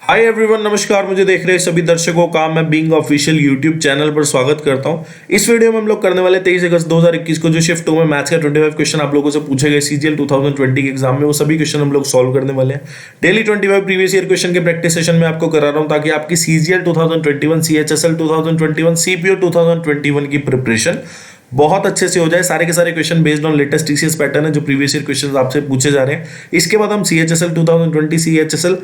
Hi everyone, नमस्कार। मुझे देख रहे सभी दर्शकों का मैं बीइंग ऑफिशियल यूट्यूब चैनल पर स्वागत करता हूं। इस वीडियो में हम लोग करने वाले 23 अगस्त 2021 को जो शिफ्ट 2 में मैथ्स का 25 क्वेश्चन आप लोगों से पूछे गए सीजीएल 2020 के एग्जाम में, वो सभी क्वेश्चन हम लोग सॉल्व करने वाले हैं। डेली 25 प्रीवियस ईयर क्वेश्चन के प्रैक्टिस सेशन में आपको करा रहा हूं ताकि आपकी सीजीएल 2021, सीएचएसएल 2021, सीपीओ 2021 की प्रिपरेशन बहुत अच्छे से हो जाए। सारे के सारे question based on latest TCS pattern है जो प्रीवियस ईयर क्वेश्चन आपसे पूछे जा रहे हैं। इसके बाद हम सीएचएसएल 2020, सीएचएसएल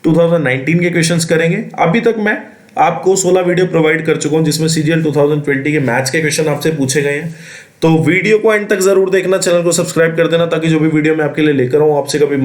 2019 के क्वेश्चंस करेंगे। अभी तक मैं आपको 16 वीडियो प्रोवाइड कर चुका हूं जिसमें सीजीएल 2020 के मैथ्स के क्वेश्चन आपसे पूछे गए हैं। तो वीडियो को एंड तक जरूर देखना, चैनल को सब्सक्राइब कर देना ताकि जो भी वीडियो मैं आपके लिए लेकर आऊं आपसे कभी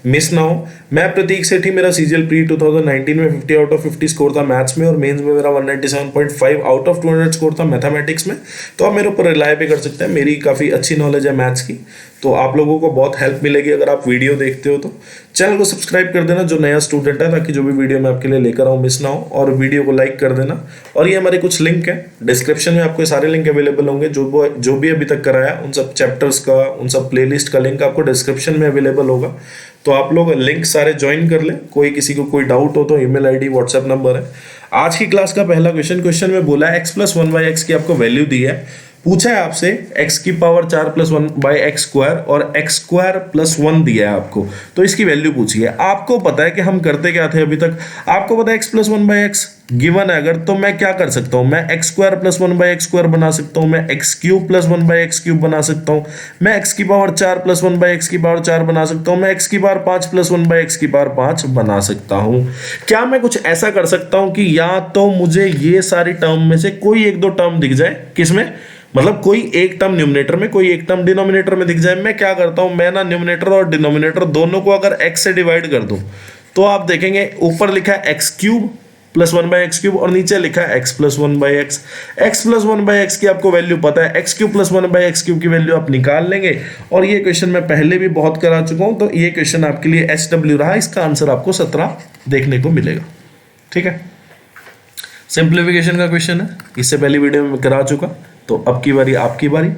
मिस ना हो। मैं प्रतीक सेठी, मेरा सीजीएल प्री 2019 में 50 आउट ऑफ 50 स्कोर था मैथ्स में, और मेंस में मेरा 197.5 आउट ऑफ 200 स्कोर था मैथमेटिक्स में। तो आप मेरे ऊपर रिलाय भी कर सकते हैं, मेरी काफ़ी अच्छी नॉलेज है मैथ्स की, तो आप लोगों को बहुत हेल्प मिलेगी अगर आप वीडियो देखते हो। तो चैनल को सब्सक्राइब कर देना जो नया स्टूडेंट है, ताकि जो भी वीडियो मैं आपके लिए लेकर आऊँ मिस ना हो, और वीडियो को लाइक कर देना। और ये हमारे कुछ लिंक है डिस्क्रिप्शन में, आपको सारे लिंक अवेलेबल होंगे। जो भी अभी तक कराया उन सब चैप्टर्स का, उन सब प्लेलिस्ट का लिंक आपको डिस्क्रिप्शन में अवेलेबल होगा। तो आप लोग लिंक सारे ज्वाइन कर लें। कोई किसी को कोई डाउट हो तो ईमेल आईडी, व्हाट्सएप नंबर है। आज की क्लास का पहला क्वेश्चन में बोला है x+1/x की आपको वैल्यू दी है। पूछा है आपसे x की पावर 4 + 1/x² और x² + 1 दिया है आपको, तो इसकी वैल्यू पूछी है। आपको पता है कि हम करते क्या थे अभी तक, आपको पता है x+1/x गिवन है अगर, तो मैं क्या कर सकता हूं, मैं x² + 1/x² बना सकता हूं, मैं x³ + 1/x³ बना सकता हूं, मैं x की पावर 4 + 1/x⁴ बना सकता हूं, मैं x की पावर 5 + 1/x⁵ बना सकता हूं। क्या मैं कुछ ऐसा कर सकता हूं कि या तो मुझे ये सारी टर्म में से कोई एक दो टर्म दिख जाए, किसमें, मतलब कोई एक टर्म न्यूमरेटर में, कोई एक टर्म डिनोमिनेटर में दिख जाए। मैं क्या करता हूं, मैं ना न्यूमरेटर और डिनोमिनेटर दोनों को अगर x से डिवाइड कर दूं तो आप देखेंगे ऊपर लिखा है x³ + 1/x³ और नीचे लिखा है x + 1/x। x + 1/x की आपको वैल्यू पता है, x³ + 1/x³ की वैल्यू आप निकाल लेंगे। और ये क्वेश्चन मैं पहले भी बहुत करा चुका हूं, तो ये क्वेश्चन आपके लिए SW रहा। इसका आंसर आपको 17 देखने को मिलेगा। ठीक है, सिंप्लीफिकेशन का क्वेश्चन है, इससे पहली वीडियो में करा चुका, तो अब की बारी आपकी बारी,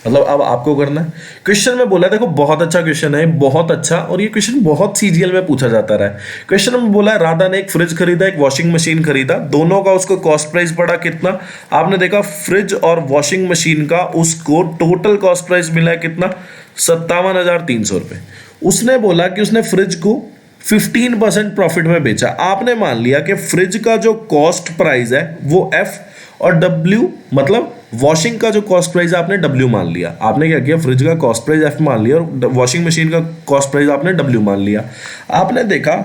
मतलब अब आपको करना है। क्वेश्चन में बोला, देखो बहुत अच्छा क्वेश्चन है, बहुत अच्छा, और ये क्वेश्चन बहुत सीजीएल में पूछा जाता रहा है। क्वेश्चन में बोला है राधा ने एक फ्रिज खरीदा, एक वॉशिंग मशीन खरीदा, दोनों का उसको कॉस्ट प्राइस पड़ा कितना। आपने देखा फ्रिज और वॉशिंग मशीन का उसको टोटल कॉस्ट प्राइस मिला है कितना, 57,300 रुपये। उसने बोला कि उसने फ्रिज को 15% प्रॉफिट में बेचा। आपने मान लिया कि फ्रिज का जो कॉस्ट प्राइस है वो F और W, मतलब वॉशिंग का जो कॉस्ट प्राइस है आपने W मान लिया। आपने क्या किया, फ्रिज का कॉस्ट प्राइस F मान लिया और वॉशिंग मशीन का कॉस्ट प्राइस आपने W मान लिया। आपने देखा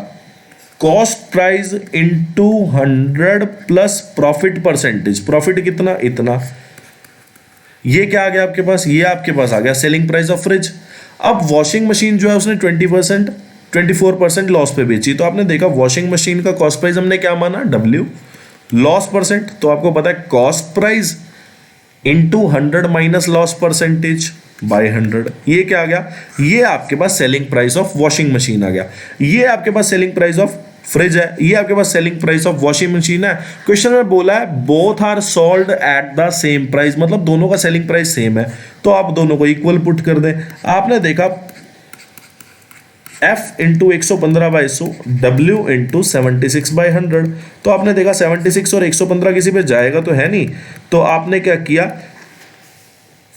cost price into 100 plus profit percentage, profit कितना, इतना। ये क्या आ गया आपके पास, ये आपके पास आ गया सेलिंग प्राइस ऑफ फ्रिज। अब वॉशिंग मशीन जो है उसने 24% लॉस पे बेची, तो आपने देखा वॉशिंग मशीन का कॉस्ट प्राइस हमने क्या माना, W, लॉस परसेंट, तो आपको पता है cost price into 100 minus loss percentage by 100। ये क्या आ गया, ये आपके पास selling price of washing machine आ गया। ये आपके पास सेलिंग प्राइस ऑफ फ्रिज है, ये आपके पास selling price of washing machine है। क्वेश्चन में बोला है both are sold at the same price, मतलब दोनों का सेलिंग प्राइस सेम है, तो आप दोनों को इक्वल पुट कर दें। आपने देखा F इंटू 115/100, W इंटू 76/100, तो आपने देखा 76 और 115 किसी पे जाएगा तो है नहीं, तो आपने क्या किया,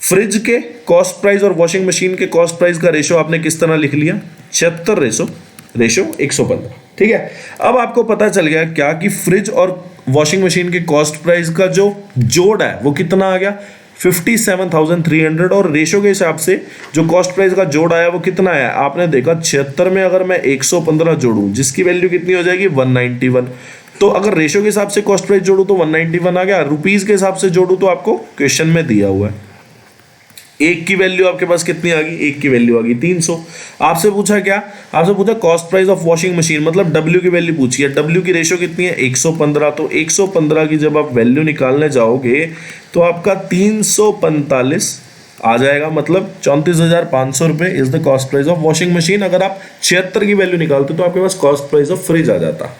फ्रिज के कॉस्ट प्राइस और वॉशिंग मशीन के कॉस्ट प्राइस का रेशो आपने किस तरह लिख लिया, 76 रेशो 115। ठीक है, अब आपको पता चल गया क्या कि फ्रिज और वॉशिंग मशीन के कॉस्ट प्राइस का जो जोड़ है वो कितना आ गया, 57,300, और रेशो के हिसाब से जो कॉस्ट प्राइस का जोड़ आया वो कितना आया, आपने देखा 76 में अगर मैं 115 जोड़ूं जिसकी वैल्यू कितनी हो जाएगी, 191। तो अगर रेशो के हिसाब से कॉस्ट प्राइस जोड़ूं तो 191 आ गया, रुपीज के हिसाब से जोड़ूं तो आपको क्वेश्चन में दिया हुआ है। एक की वैल्यू आपके पास कितनी आ गई, एक की वैल्यू आ गई 300। आपसे पूछा क्या, आपसे पूछा cost price of washing machine, मतलब W की वैल्यू पूछी है, W की रेशो कितनी है, 115, तो 115 की जब आप वैल्यू निकालने जाओगे तो आपका 345 आ जाएगा, मतलब 34,500 रुपये is the cost price of washing machine. अगर आप 76 की वैल्यू निकालते तो आपके पास कॉस्ट प्राइस ऑफ फ्रिज आ जाता।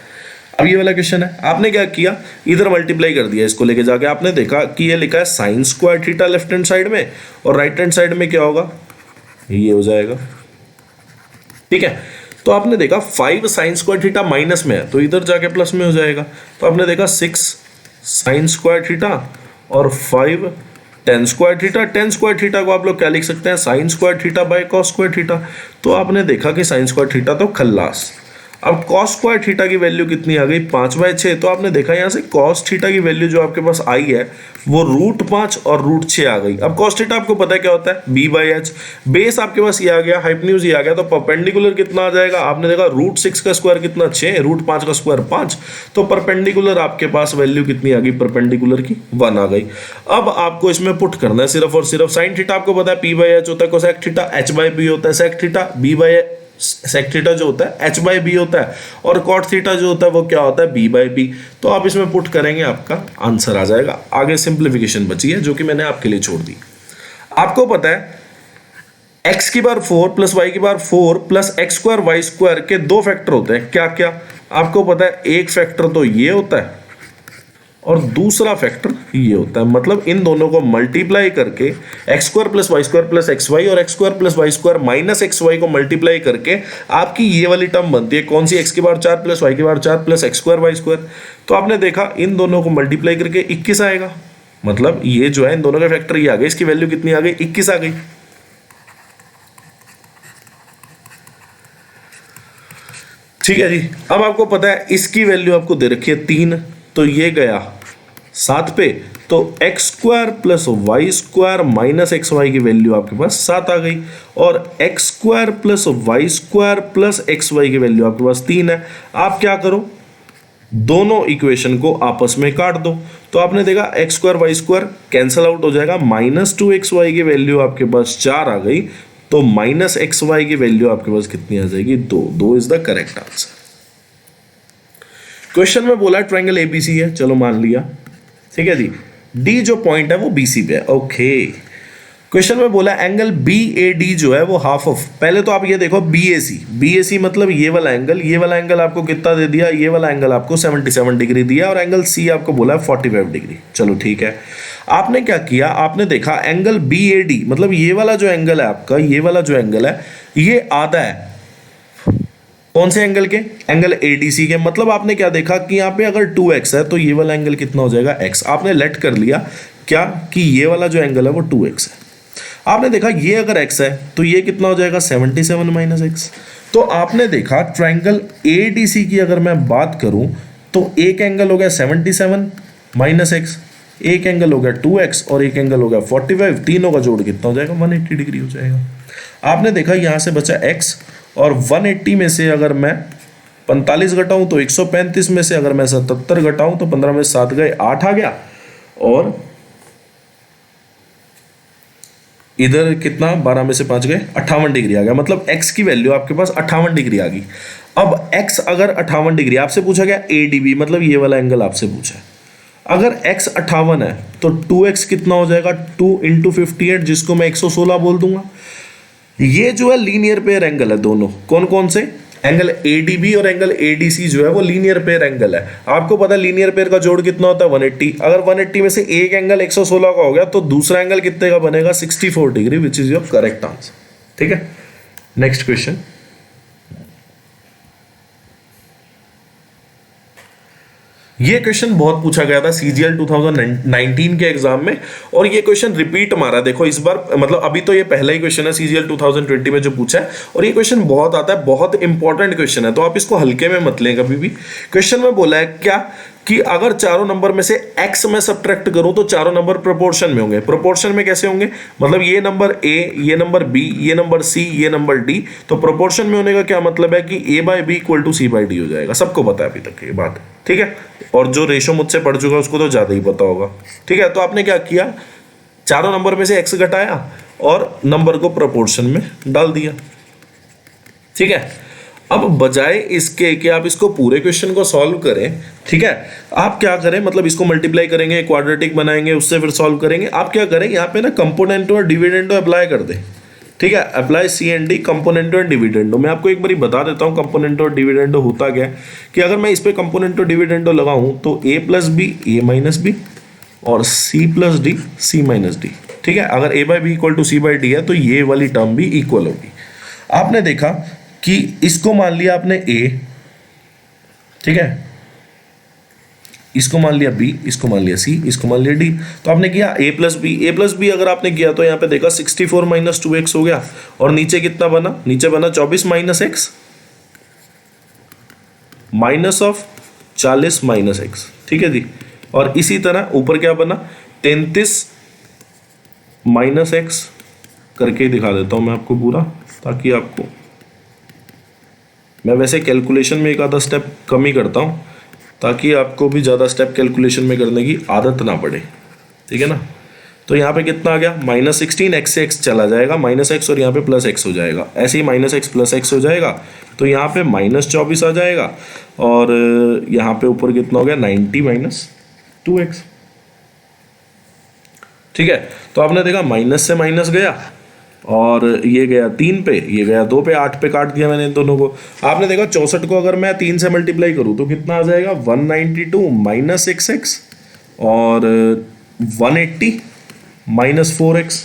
अब ये वाला क्वेश्चन है, आपने क्या किया, इधर मल्टीप्लाई कर दिया इसको लेके जाके। आपने देखा कि ये लिखा है sin square theta left hand side में, और राइट हैंड साइड में क्या होगा, ये हो जाएगा। ठीक है, तो आपने देखा 5 साइन स्क्वायर थीटा माइनस में है तो इधर जाके प्लस में हो जाएगा। तो आपने देखा 6 साइन स्क्वायर थीटा और 5 ten square theta. Ten square theta को आप लोग क्या लिख सकते हैं, sine square theta by cos square theta. तो आपने देखा कि साइन स्क्वायर थीटा तो खल्लास। अब कॉस स्क्वायर थीटा की वैल्यू कितनी आ गई, 5/6। तो आपने देखा यहाँ से कॉस थीटा की वैल्यू जो आपके पास आई है वो √5 और √6 आ गई। अब कॉस थीटा आपको पता है क्या होता है, b/h। बेस आपके पास ये आ गया, हाइपोटेन्यूज ये आ गया, तो परपेंडिकुलर कितना आ जाएगा, आपने देखा √6 का स्क्वायर कितना 6, √5 का स्क्वायर 5। तो परपेंडिकुलर आपके पास वैल्यू कितनी आ गई, परपेंडिकुलर की 1 आ गई। अब आपको इसमें पुट करना है सिर्फ और सिर्फ साइन थीटा आपको पता है p/h होता है, कोसेक थीटा h/b होता है, सेक थीटा सेक थीटा जो होता है h/b होता है, और कॉट थीटा जो होता है वो क्या होता है, b/b। तो आप इसमें पुट करेंगे आपका आंसर आ जाएगा। आगे सिंप्लीफिकेशन बची है जो कि मैंने आपके लिए छोड़ दी। आपको पता है x की बार 4 प्लस y की बार 4 प्लस x² y² के 2 फैक्टर होते हैं। क्या क्या आपको पता है, एक फैक्टर तो ये होता है और दूसरा फैक्टर ये होता है। मतलब इन दोनों को मल्टीप्लाई करके x² plus y² plus xy और x² plus y² minus xy को मल्टीप्लाई करके आपकी ये वाली टर्म बनती है कौन सी, x की बार 4 प्लस y की बार 4 प्लस x² y²। तो आपने देखा इन दोनों को मल्टीप्लाई करके 21 आएगा। मतलब ये जो है इन दोनों के फैक्टर ये आ गए, इसकी वैल्यू कितनी आ गई, 21 आ गई। ठीक है जी। अब आपको पता है इसकी वैल्यू आपको दे रखी है 3, तो ये गया 7 पे, तो x² plus y² minus xy की वैल्यू आपके पास 7 आ गई, और x² plus y² plus xy की वैल्यू आपके पास 3 है। आप क्या करो, दोनों इक्वेशन को आपस में काट दो। तो आपने देखा x² y² कैंसल आउट हो जाएगा, -2xy की वैल्यू आपके पास 4 आ गई, तो -xy की वैल्यू आपके पास कितनी आ जाएगी, 2 is the correct answer. Question में बोला ट्रायंगल एबीसी है, चलो मान लिया, ठीक है जी। डी जो पॉइंट है वो बीसी पे है, ओके। क्वेश्चन में बोला एंगल BAD जो है वो हाफ ऑफ, पहले तो आप ये देखो BAC मतलब ये वाला एंगल आपको कितना दे दिया, ये वाला एंगल आपको 77 डिग्री दिया, और एंगल C आपको बोला है 45 डिग्री। चलो ठीक है, आपने क्या किया, आपने देखा एंगल BAD मतलब ये वाला जो एंगल है आपका, ये वाला जो एंगल है ये आधा है कौन से एंगल के, एंगल ADC के। मतलब आपने क्या देखा कि यहाँ पे अगर 2x है तो ये वाला एंगल कितना हो जाएगा, x। आपने लेट कर लिया क्या कि ये वाला जो एंगल है वो 2x है। आपने देखा ये अगर x है तो ये कितना हो जाएगा, 77 माइनस x। तो आपने देखा ट्रायंगल ADC की अगर मैं बात करूं तो एक एंगल हो गया 77 माइनस x, एक एंगल हो गया 2x और एक एंगल हो गया 45, तीनों का जोड़ कितना हो जाएगा, 180 डिग्री हो जाएगा। आपने देखा यहाँ से बचा x, और 180 में से अगर मैं 45 घटाऊं तो 135 में से अगर मैं 77 घटाऊं तो 15 में 7 गए 8 आ गया, और इधर कितना 12 में से 5 गए 58 डिग्री आ गया। मतलब x की वैल्यू आपके पास 58 डिग्री आ गई। अब x अगर 58 डिग्री, आपसे पूछा गया ADB मतलब ये वाला एंगल आपसे पूछा है, अगर x 58 है तो 2x कितना हो जाएगा, 2 × 58 जिसको मैं 116 बोल दूंगा। ये जो है लीनियर पेयर एंगल है दोनों, कौन कौन से, एंगल ADB और एंगल ADC जो है वो लीनियर पेयर एंगल है। आपको पता है लीनियर पेयर का जोड़ कितना होता है, 180। अगर 180 में से एक एंगल 116 का हो गया तो दूसरा एंगल कितने का बनेगा, 64 degree, which is your correct answer. ठीक है, नेक्स्ट क्वेश्चन। ये क्वेश्चन बहुत पूछा गया था CGL 2019 के एग्जाम में, और ये क्वेश्चन रिपीट मारा। देखो इस बार मतलब अभी तो ये पहला ही क्वेश्चन है CGL 2020 में जो पूछा है, और ये क्वेश्चन बहुत आता है, बहुत इंपॉर्टेंट क्वेश्चन है, तो आप इसको हल्के में मत लें कभी भी। क्वेश्चन में बोला है क्या कि अगर चारों नंबर में से x में सब्ट्रैक्ट करूं तो चारों नंबर प्रोपोर्शन में होंगे। प्रोपोर्शन में कैसे होंगे, मतलब ये नंबर A, ये नंबर B, ये नंबर C, ये नंबर D। तो प्रोपोर्शन में होने का क्या मतलब है कि A/B = C/D हो जाएगा। सबको पता है अभी तक ये बात, ठीक है। और जो रेशो मुझसे पढ़ चुका है उसको तो ज्यादा ही पता होगा, ठीक है। तो आपने क्या किया, चारों नंबर में से x घटाया और नंबर को प्रोपोर्शन में डाल दिया, ठीक है। अब बजाय इसके कि आप इसको पूरे क्वेश्चन को सॉल्व करें, ठीक है, आप क्या करें, मतलब इसको मल्टीप्लाई करेंगे, क्वाड्रेटिक बनाएंगे, उससे फिर सॉल्व करेंगे। आप क्या करें, यहाँ पे ना कंपोनेंटो और डिविडेंडो अप्लाई कर दें, ठीक है। Apply CND कंपोनेंटो and dividendo. मैं आपको एक बार बता देता हूँ कंपोनेंटो और डिविडेंडो होता क्या है, कि अगर मैं इस पे कंपोनेंटो डिविडेंडो लगाऊं तो A + B A- B और C + D C-D, ठीक है। अगर A/B = C/D है तो ये वाली टर्म भी इक्वल होगी। आपने देखा कि इसको मान लिया आपने ए, ठीक है, इसको मान लिया बी, इसको मान लिया सी, इसको मान लिया डी। तो आपने किया ए प्लस बी अगर आपने किया तो यहाँ पे देखा 64 माइनस 2x हो गया, और नीचे कितना बना, नीचे बना 24 minus x minus of 40 minus x, ठीक है जी। और इसी तरह ऊपर क्या बना 33 माइनस एक्स करके दिखा देता हूं मैं आपको पूरा, ताकि आपको, मैं वैसे कैलकुलेशन में एक आधा स्टेप कम ही करता हूं ताकि आपको भी ज़्यादा स्टेप कैलकुलेशन में करने की आदत ना पड़े, ठीक है ना। तो यहाँ पे कितना आ गया -16, एक्स से एक्स चला जाएगा माइनस एक्स, और यहाँ पे प्लस एक्स हो जाएगा, ऐसे ही माइनस एक्स प्लस एक्स हो जाएगा। तो यहाँ पे -24 आ जाएगा, और यहाँ पे ऊपर कितना हो गया 90 माइनस 2x, ठीक है। तो आपने देखा माइनस से माइनस गया, और ये गया 3 पे, ये गया 2 पे, 8 पे काट दिया मैंने इन दोनों को। आपने देखा 64 को अगर मैं 3 से मल्टीप्लाई करूँ तो कितना आ जाएगा 192 माइनस 6x, और 180 माइनस 4x,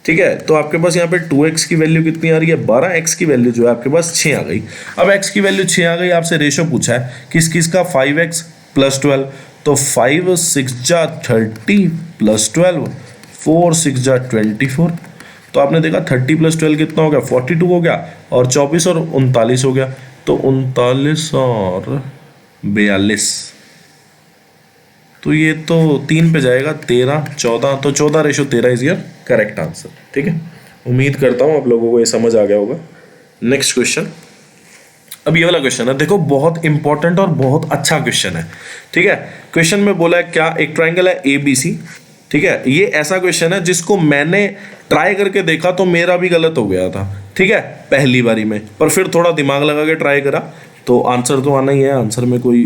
ठीक है। तो आपके पास यहाँ पे 2x की वैल्यू कितनी आ रही है 12, x की वैल्यू जो है आपके पास 6 आ गई। अब x की वैल्यू 6 आ गई, आपसे रेशो पूछा है किस किस का 5x प्लस 12, तो 5 6 जा 30 प्लस 12 4 6 जा 24। तो आपने देखा 30 प्लस 12 कितना हो गया 42 हो गया, और 24 और 39 हो गया, तो 39 और 42, तो ये तो 3 पे जाएगा 13 14, तो 14:13 इज योर करेक्ट आंसर, ठीक है। उम्मीद करता हूँ आप लोगों को ये समझ आ गया होगा। नेक्स्ट क्वेश्चन, अब ये वाला क्वेश्चन है, देखो बहुत इंपॉर्टेंट और बहुत अच्छा क्वेश्चन है, ठीक है। क्वेश्चन में बोला है क्या, एक ट्राइंगल है ABC, ठीक है। ये ऐसा क्वेश्चन है जिसको मैंने ट्राई करके देखा तो मेरा भी गलत हो गया था, ठीक है, पहली बारी में, पर फिर थोड़ा दिमाग लगा के ट्राई करा तो आंसर तो आना ही है, आंसर में कोई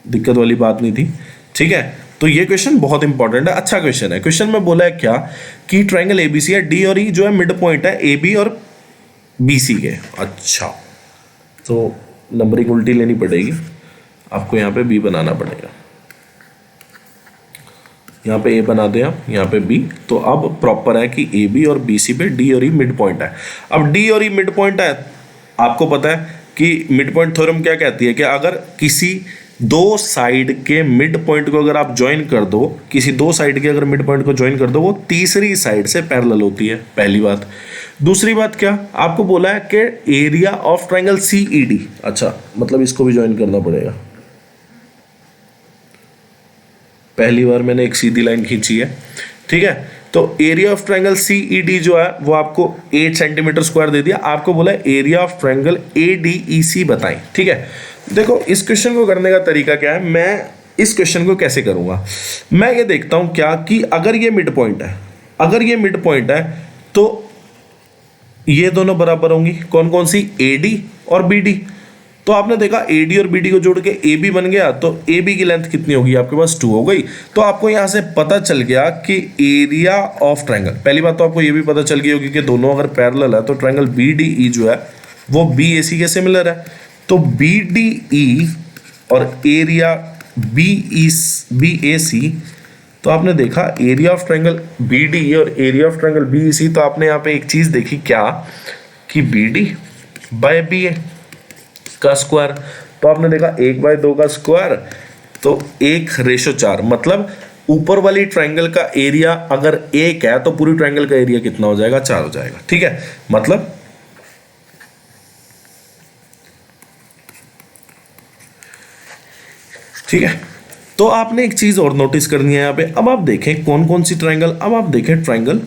दिक्कत वाली बात नहीं थी, ठीक है। तो ये क्वेश्चन बहुत इंपॉर्टेंट है, अच्छा क्वेश्चन है। क्वेश्चन में बोला है क्या कि ट्राइंगल ABC है, D और E जो है मिड पॉइंट है AB और BC के। अच्छा, तो नंबरिंग उल्टी लेनी पड़ेगी आपको, यहाँ पे B बनाना पड़ेगा, यहाँ पे A बना दें आप, यहाँ पे B। तो अब प्रॉपर है कि AB और BC पे D और E मिड पॉइंट है। अब D और E मिड पॉइंट है, आपको पता है कि मिड पॉइंट थ्योरम क्या कहती है कि अगर किसी दो साइड के मिड पॉइंट को अगर आप ज्वाइन कर दो, किसी दो साइड के अगर मिड पॉइंट को ज्वाइन कर दो, वो तीसरी साइड से पैरेलल होती है, पहली बात। दूसरी बात क्या आपको बोला है कि एरिया ऑफ ट्राइंगल CED, अच्छा मतलब इसको भी ज्वाइन करना पड़ेगा। पहली बार मैंने एक सीधी लाइन खींची है, ठीक है। तो एरिया ऑफ ट्राइंगल CED जो है वो आपको 8 सेंटीमीटर स्क्वायर दे दिया, आपको बोला है एरिया ऑफ ट्राइंगल ADEC बताएं, ठीक है। देखो इस क्वेश्चन को करने का तरीका क्या है, मैं इस क्वेश्चन को कैसे करूंगा, मैं ये देखता हूं क्या कि अगर ये मिड पॉइंट है, अगर ये मिड पॉइंट है तो ये दोनों बराबर होंगी, कौन कौन सी, AD और BD। तो आपने देखा AD और BD को जोड़ के AB बन गया, तो AB की लेंथ कितनी होगी आपके पास 2 हो गई। तो आपको यहां से पता चल गया कि एरिया ऑफ ट्राइंगल, पहली बात तो आपको ये भी पता चल गई होगी कि दोनों अगर पैरेलल है तो ट्राइंगल BDE जो है वो BAC के सिमिलर है। तो BDE और एरिया BAC, तो आपने देखा एरिया ऑफ ट्राइंगल BDE और एरिया ऑफ ट्राइंगल BEC, तो आपने यहाँ पे एक चीज देखी क्या कि BD बाय BA का स्क्वायर, तो आपने देखा 1/2 का स्क्वायर, तो 1:4, मतलब ऊपर वाली ट्राइंगल का एरिया अगर 1 है तो पूरी ट्राइंगल का एरिया कितना हो जाएगा 4 हो जाएगा, ठीक है। मतलब ठीक है, तो आपने एक चीज और नोटिस करनी है यहाँ पे। अब आप देखें कौन कौन सी ट्राइंगल, अब आप देखें ट्राइंगल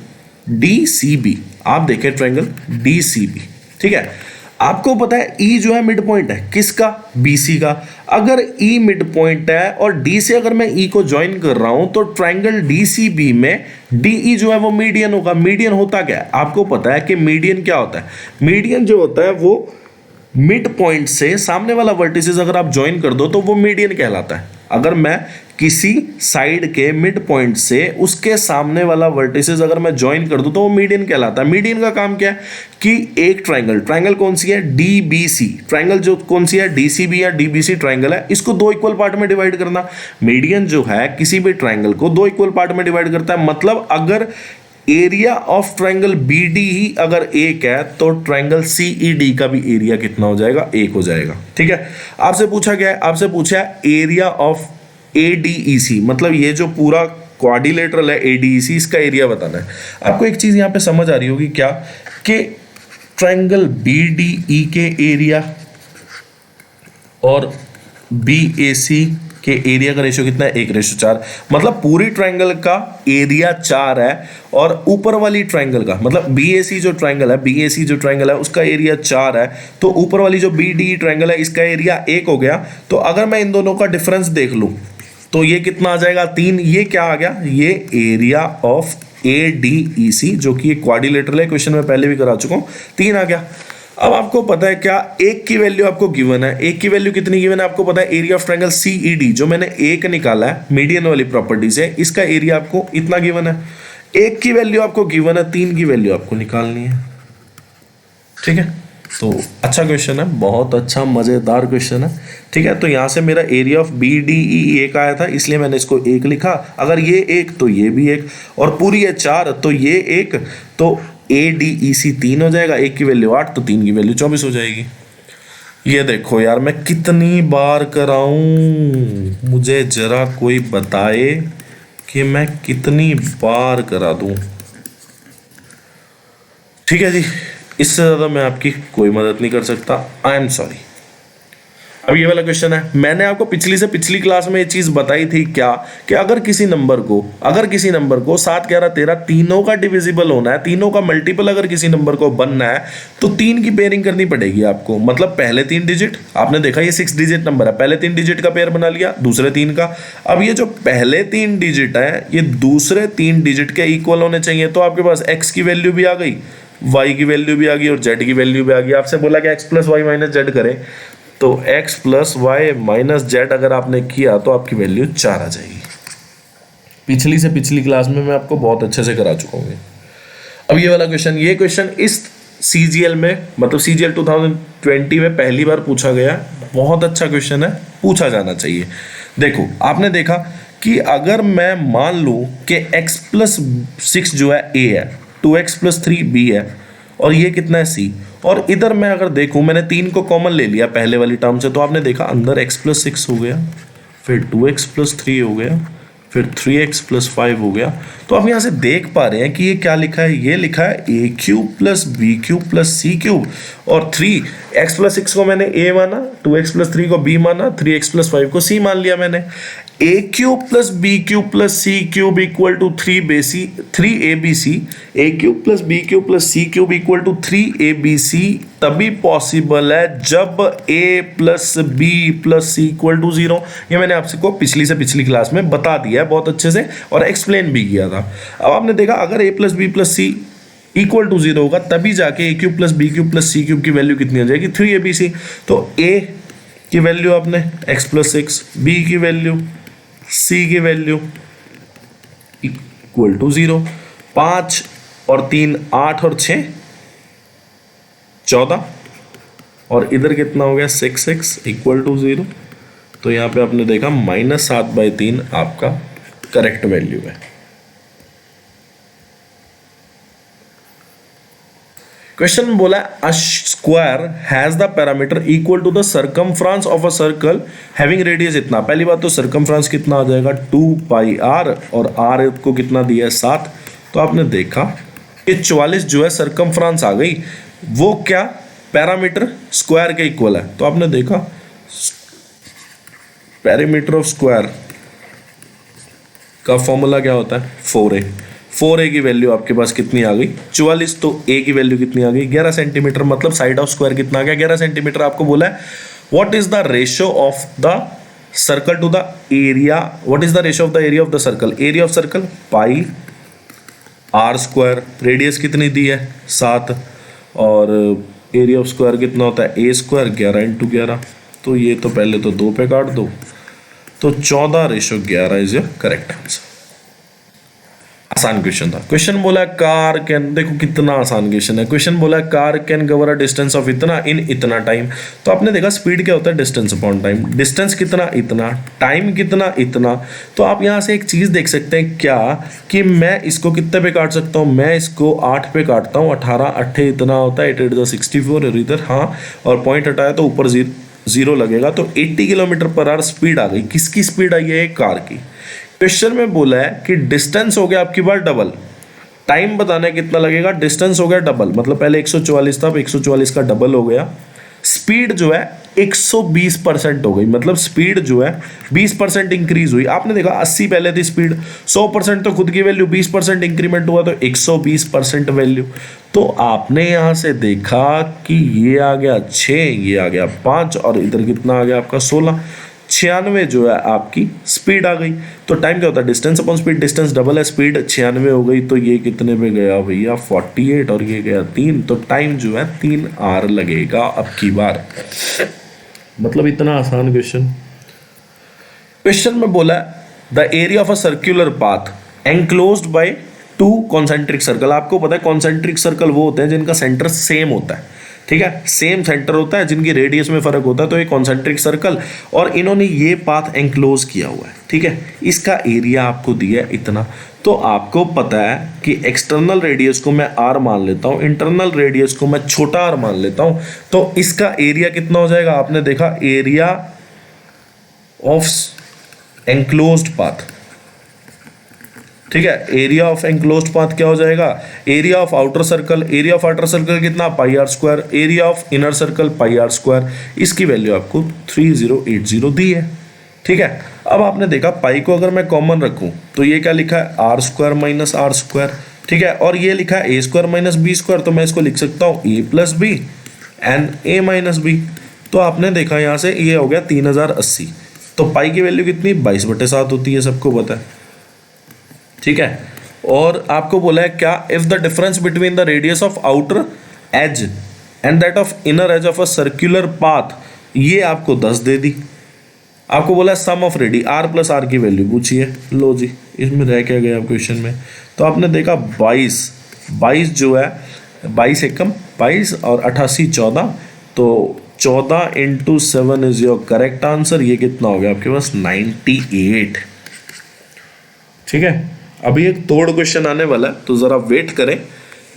DCB, आप देखें ट्राइंगल DCB, ठीक है। आपको पता है E जो है मिड पॉइंट है किसका, BC का। अगर E मिड पॉइंट है और D से अगर मैं E को ज्वाइन कर रहा हूं तो ट्राइंगल DCB में DE जो है वो मीडियन होगा। मीडियन होता क्या है आपको पता है कि मीडियन क्या होता है, मीडियन जो होता है वो मिड पॉइंट से सामने वाला वर्टिसेस अगर आप ज्वाइन कर दो तो वो मीडियन कहलाता है। अगर मैं किसी साइड के मिड पॉइंट से उसके सामने वाला वर्टिसेस अगर मैं ज्वाइन कर दूं तो वो मीडियन कहलाता है। मीडियन का काम क्या है कि एक ट्राइंगल कौन सी है DBC, ट्राइंगल जो कौन सी है DCB या DBC ट्राइंगल है, इसको 2 इक्वल पार्ट में डिवाइड करना। मीडियन जो है किसी भी ट्राइंगल को 2 इक्वल पार्ट में डिवाइड करता है। मतलब अगर area of triangle B D ही अगर एक है तो ट्रायंगल सी ई डी का भी एरिया कितना हो जाएगा, एक हो जाएगा। ठीक है, आपसे पूछा क्या है, आपसे पूछा है area of A D E C, मतलब ये जो पूरा क्वाड्रिलेटरल है ए डी ई सी, इसका एरिया बताना है। आपको एक चीज यहां पे समझ आ रही होगी क्या, कि ट्रायंगल बी डी ई के एरिया और बी ए सी के एरिया का रेशियो कितना है, 1:4। मतलब पूरी ट्रायंगल का एरिया 4 है और ऊपर वाली ट्रायंगल का, मतलब बीएसी जो ट्रायंगल है, बीएसी जो ट्रायंगल है उसका एरिया 4 है, तो ऊपर वाली जो बीडी ट्रायंगल है इसका एरिया 1 हो गया। तो अगर मैं इन दोनों का डिफरेंस देख लूं तो ये कितना आ जाएगा, 3। ये क्या आ गया, ये area of A D E C, जो कि एक क्वाड्रिलेटरल है, क्वेश्चन में पहले भी करा चुका हूं, 3 आ गया। अब आपको पता है क्या, एक की वैल्यू आपको गिवन है, एक की वैल्यू कितनी गिवन है आपको पता है, एरिया ऑफ ट्रायंगल सीईडी जो मैंने एक निकाला है मीडियन वाली प्रॉपर्टी से, इसका एरिया आपको इतना गिवन है। एक की वैल्यू आपको गिवन है, 3 की वैल्यू आपको निकालनी है। ठीक है, तो अच्छा क्वेश्चन है, बहुत अच्छा मजेदार क्वेश्चन है। ठीक है, तो यहां से मेरा area of B D E 1 आया था, इसलिए मैंने इसको 1 लिखा। अगर ये 1 तो ये भी 1, और पूरी है 4 तो ये 1, तो ए डी ई सी 3 हो जाएगा, 1 की वैल्यू 8 तो 3 की वैल्यू 24 हो जाएगी। ये देखो यार, मैं कितनी बार कराऊं, मुझे जरा कोई बताए कि मैं कितनी बार करा दूं। ठीक है जी, इससे ज्यादा मैं आपकी कोई मदद नहीं कर सकता, आई एम सॉरी। अब ये वाला क्वेश्चन है, मैंने आपको पिछली से पिछली क्लास में ये चीज बताई थी क्या, कि अगर किसी नंबर को 7, 11, 13 तीनों का डिविजिबल होना है, तीनों का मल्टीपल अगर किसी नंबर को बनना है तो 3 की पेयरिंग करनी पड़ेगी आपको। मतलब पहले 3 डिजिट, आपने देखा ये 6 डिजिट नंबर है, पहले 3 डिजिट का पेयर बना लिया, दूसरे 3 का। अब ये जो पहले 3 डिजिट है ये दूसरे 3 डिजिट के इक्वल होने चाहिए। तो आपके पास x की वैल्यू भी आ गई, y की वैल्यू भी आ गई और z की वैल्यू भी आ गई। आपसे बोला कि x plus y minus z करें, तो x plus y minus z अगर आपने किया तो आपकी वैल्यू 4 आ जाएगी। पिछली से पिछली क्लास में मैं आपको बहुत अच्छे से करा चुका हूँ। अब ये वाला क्वेश्चन, ये क्वेश्चन इस CGL में, मतलब CGL 2020 में पहली बार पूछा गया, बहुत अच्छा क्वेश्चन है, पूछा जाना चाहिए। देखो, आपने देखा कि अगर मैं मान लूं कि x प्लस 6 जो है a है, 2x प्लस 3 b है, और ये कितना है c, और इधर मैं अगर देखूं, मैंने 3 को कॉमन ले लिया पहले वाली टर्म से, तो आपने देखा अंदर x प्लस 6 हो गया, फिर 2x प्लस 3 हो गया, फिर 3x प्लस 5 हो गया। तो आप यहाँ से देख पा रहे हैं कि ये क्या लिखा है, ये लिखा है a cube plus b cube plus c cube, और 3x प्लस 6 को मैंने a माना, 2x प्लस 3 को b माना, 3x प्लस 5 को c मान लिया मैंने। a cube plus b cube plus c cube equal to 3abc, a cube plus b cube plus c cube equal to 3abc तभी पॉसिबल है जब a plus b plus c equal to 0। ये मैंने आपसे को पिछली से पिछली क्लास में बता दिया है बहुत अच्छे से, और एक्सप्लेन भी किया था। अब आपने देखा अगर a plus b plus c equal to 0 होगा तभी जाके a cube plus b cube plus c cube की वैल्यू कितनी हो जाएगी, 3abc। तो a की वैल्यू आपने x प्लस 6, b की वैल्यू, c की वैल्यू इक्वल टू 0, 5 और 3 8 और 6 14, और इधर कितना हो गया 6x इक्वल टू 0। तो यहाँ पे आपने देखा -7/3 आपका करेक्ट वैल्यू है। क्वेश्चन में बोला a square has the parameter equal to the circumference of a circle having radius इतना। पहली बात तो सर्कमफ्रेंस कितना आ जाएगा 2πr, और r को कितना दिया है 7। तो आपने देखा कि 44 जो है सर्कमफ्रेंस आ गई, वो क्या पैरामीटर स्क्वायर के इक्वल है। तो आपने देखा पैरामीटर ऑफ स्क्वायर का फॉर्मूला क्या होता है 4a की वैल्यू आपके पास कितनी आ गई 44, तो a की वैल्यू कितनी आ गई 11 सेंटीमीटर। मतलब साइड ऑफ स्क्वायर कितना आ गया 11 सेंटीमीटर। आपको बोला है what is the ratio of the circle to the area, what is the ratio of the area of the circle, area of circle pi r square, radius कितनी दी है 7, और area of square कितना होता है a स्क्वायर 11 इंटू 11। तो ये तो पहले तो 2 पे काट दो, तो 14/11 इज योर करेक्ट आंसर। आसान क्वेश्चन था। क्वेश्चन बोला कार कैन, देखो कितना आसान क्वेश्चन है। क्वेश्चन बोला car can cover a distance of इतना इन इतना टाइम। तो आपने देखा स्पीड क्या होता है, डिस्टेंस अपॉन टाइम। डिस्टेंस कितना, इतना, टाइम कितना, इतना। तो आप यहाँ से एक चीज देख सकते हैं क्या, कि मैं इसको कितने पे काट सकता हूँ, मैं इसको 8 पे काटता हूँ। 18 8 इतना होता है, 8 8 64 इधर, हाँ, और पॉइंट हटाया तो ऊपर जीरो लगेगा। तो 80 किलोमीटर पर आवर स्पीड आ गई। किसकी स्पीड आई है, कार की। क्वेश्चन में बोला है कि डिस्टेंस हो गया आपकी बार डबल, टाइम बताना है कितना लगेगा, डिस्टेंस हो गया डबल, मतलब पहले 144 था, अब 144 का डबल हो गया। स्पीड जो है 120% हो गई, मतलब स्पीड जो है 20% इंक्रीज हुई। आपने देखा 80 पहले थी स्पीड, 100% तो खुद की वैल्यू, 20% इंक्रीमेंट हुआ तो 120% वैल्यू। तो आपने यहां से देखा कि ये आ गया 6, ये आ गया 5, और इधर कितना आ गया आपका 16। 96 जो है आपकी स्पीड आ गई। तो टाइम क्या होता है, distance upon speed. Distance double है, स्पीड 96 हो गई, तो ये कितने पे गया भैया 48, और ये गया 3। तो टाइम जो है 3 आवर लगेगा अब की बार। मतलब इतना आसान क्वेश्चन। क्वेश्चन में बोला the area of a circular path enclosed bye 2 concentric circle. आपको पता है कॉन्सेंट्रिक सर्कल वो होते हैं जिनका सेंटर सेम होता है, ठीक है, सेम सेंटर होता है, जिनकी रेडियस में फर्क होता है। तो ये कॉन्सेंट्रिक सर्कल, और इन्होंने ये पाथ एनक्लोज किया हुआ है, ठीक है। इसका एरिया आपको दिया है इतना। तो आपको पता है कि एक्सटर्नल रेडियस को मैं आर मान लेता हूं, इंटरनल रेडियस को मैं छोटा आर मान लेता हूं। तो इसका एरिया कितना हो जाएगा, आपने देखा एरिया ऑफ एनक्लोज्ड पाथ, ठीक है। एरिया ऑफ एनक्लोज्ड पाथ क्या हो जाएगा, area of outer circle. Area of outer circle कितना, pi r square. Area of inner circle pi r square. इसकी वैल्यू आपको 3080 दी है, ठीक है। अब आपने देखा पाई को अगर मैं कॉमन रखूं तो ये क्या लिखा है, R square minus R square, ठीक है। और ये लिखा है A square minus B square, तो मैं इसको लिख सकता हूँ A plus B and A minus B. तो आपने देखा यहाँ से ये हो गया 3080। तो पाई की वैल्यू कितनी, 22/7 होती है, सबको पता है, ठीक है। और आपको बोला है क्या, if the difference between the radius of outer edge and that of inner edge of a circular path, ये आपको 10 दे दी। आपको बोला sum of radii, R plus R की वैल्यू पूछिए। लो जी, इसमें रह क्या गया क्वेश्चन में, तो आपने देखा 22 जो है 22 एकम 22 और 88 14, तो 14 × 7 इज योर करेक्ट आंसर। ये कितना हो गया आपके पास 98, ठीक है। अभी एक तोड़ क्वेश्चन आने वाला है, तो जरा वेट करें।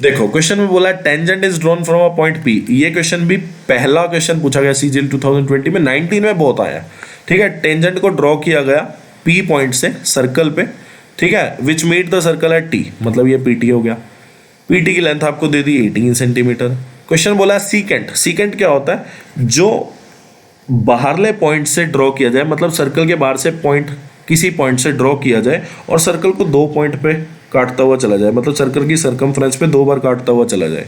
देखो क्वेश्चन में बोला tangent is drawn from a point P. ये क्वेश्चन भी पहला क्वेश्चन पूछा गया सीजीएल 2020 में, 19 में बहुत आया, ठीक है। टेंजेंट को ड्रॉ किया गया पी पॉइंट से सर्कल पे, ठीक है, which meet the circle at T, मतलब ये पीटी हो गया। पीटी की लेंथ आपको दे दी 18 सेंटीमीटर। क्वेश्चन बोला सीकेंट। सीकेंट क्या होता है, जो बाहरले पॉइंट से ड्रॉ किया जाए, मतलब सर्कल के बाहर से पॉइंट, किसी पॉइंट से ड्रॉ किया जाए और सर्कल को 2 पॉइंट पे काटता हुआ चला जाए, मतलब सर्कल की सर्कमफ्रेंस पे 2 बार काटता हुआ चला जाए।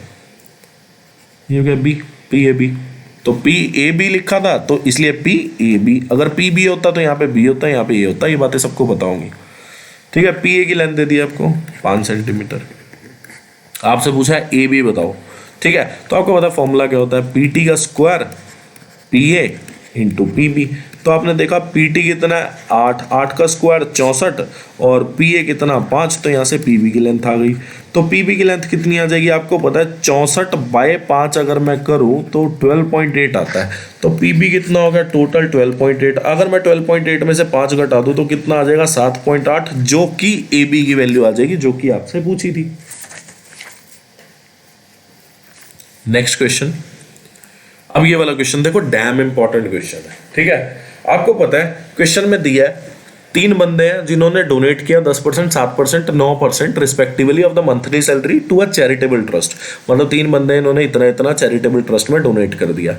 ये हो गया बी, पी ए बी। तो पी ए बी लिखा था तो इसलिए पी ए बी। अगर पी बी होता तो यहाँ पे बी होता, यहाँ पे ए होता। ये बातें सबको बताऊंगी, ठीक है। पी ए की लेंथ दे दी आपको 5 सेंटीमीटर। आपसे पूछा है ए बी बताओ, ठीक है। तो आपको पता फॉर्मूला क्या होता है, पी टी का square P A into P B. तो आपने देखा पी टी कितना है 8, 8 का स्क्वायर 64, और पी ए कितना 5, तो यहाँ से पी बी की लेंथ आ गई। तो पी बी की लेंथ कितनी आ जाएगी आपको पता है, 64/5 अगर मैं करूँ तो 12.8 आता है। तो पी बी कितना हो गया टोटल 12.8। अगर मैं 12.8 में से 5 घटा दूँ तो कितना आ जाएगा 7.8, जो कि ए बी की वैल्यू आ जाएगी, जो कि आपसे पूछी थी। Next question. अब ये वाला क्वेश्चन देखो, डैम इंपॉर्टेंट क्वेश्चन है, ठीक है। आपको पता है क्वेश्चन में दिया है 3 बंदे हैं जिन्होंने डोनेट किया 10%, 7%, 9% respectively of the monthly salary to a charitable trust. मतलब 3 बंदे इन्होंने इतना इतना चैरिटेबल ट्रस्ट में डोनेट कर दिया।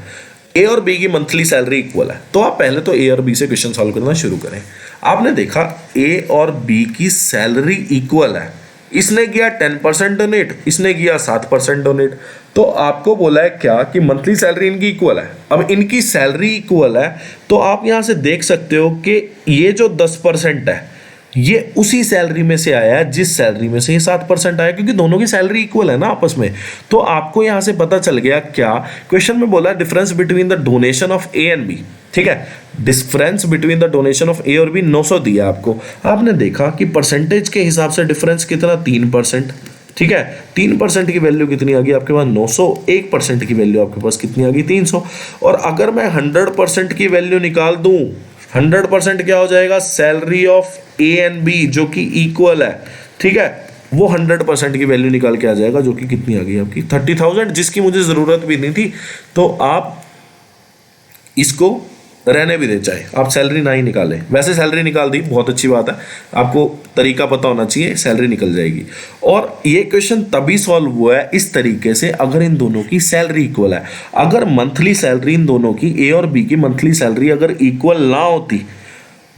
ए और बी की मंथली सैलरी इक्वल है। तो आप पहले तो ए और बी से क्वेश्चन सॉल्व करना शुरू करें। आपने देखा ए और बी की सैलरी इक्वल है। इसने किया 10% डोनेट, इसने किया 7% डोनेट। तो आपको बोला है क्या कि मंथली सैलरी इनकी इक्वल है। अब इनकी सैलरी इक्वल है तो आप यहां से देख सकते हो कि ये जो 10% है ये उसी सैलरी में से आया है जिस सैलरी में से ये 7% आया, क्योंकि दोनों की सैलरी इक्वल है ना आपस में। तो आपको यहां से पता चल गया क्या, क्वेश्चन में बोला difference between the donation of A and B, ठीक है, difference between the donation of A और बी 900 दिया आपको। आपने देखा कि परसेंटेज के हिसाब से डिफरेंस कितना, 3%, ठीक है। 3% की वैल्यू कितनी आ गई आपके पास, 900। 1% की वैल्यू आपके पास कितनी आ गई, 300। और अगर मैं 100% की वैल्यू निकाल दूं, 100% क्या हो जाएगा, salary of A and B जो कि इक्वल है, ठीक है, वो 100% की वैल्यू निकाल के आ जाएगा, जो कि कितनी आ गई आपकी 30,000, जिसकी मुझे ज़रूरत भी नहीं थी। तो आप इसको रहने भी दे, चाहे आप सैलरी ना ही निकालें। वैसे सैलरी निकाल दी, बहुत अच्छी बात है, आपको तरीका पता होना चाहिए, सैलरी निकल जाएगी। और ये क्वेश्चन तभी सॉल्व हुआ है इस तरीके से अगर इन दोनों की सैलरी इक्वल है। अगर मंथली सैलरी इन दोनों की, ए और बी की मंथली सैलरी अगर इक्वल ना होती,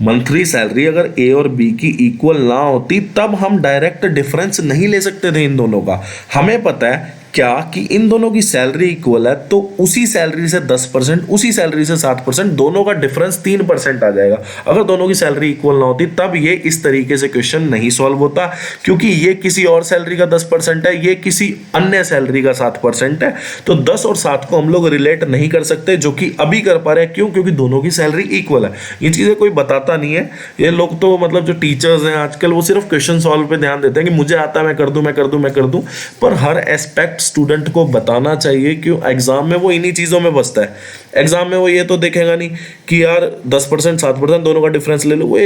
मंथली सैलरी अगर ए और बी की इक्वल ना होती, तब हम डायरेक्ट डिफरेंस नहीं ले सकते थे इन दोनों का। हमें पता है क्या कि इन दोनों की सैलरी इक्वल है, तो उसी सैलरी से 10%, उसी सैलरी से 7%, दोनों का डिफरेंस 3% आ जाएगा। अगर दोनों की सैलरी इक्वल ना होती तब ये इस तरीके से क्वेश्चन नहीं सॉल्व होता, क्योंकि ये किसी और सैलरी का 10% है, ये किसी अन्य सैलरी का 7% है। तो 10 और 7 को हम लोग रिलेट नहीं कर सकते, जो कि अभी कर पा रहे हैं। क्यों? क्योंकि दोनों की सैलरी इक्वल है। ये चीज़ें कोई बताता नहीं है। ये लोग तो मतलब जो टीचर्स हैं आजकल, वो सिर्फ क्वेश्चन सॉल्व पे ध्यान देते हैं कि मुझे आता है, मैं कर दूं, मैं कर दूं, मैं कर दूं। पर हर एस्पेक्ट स्टूडेंट को बताना चाहिए, क्यों एग्जाम में वो इन्हीं चीज़ों में बसता है। एग्जाम में वो ये तो देखेगा नहीं कि यार 10% 7% दोनों का डिफरेंस ले लो, वो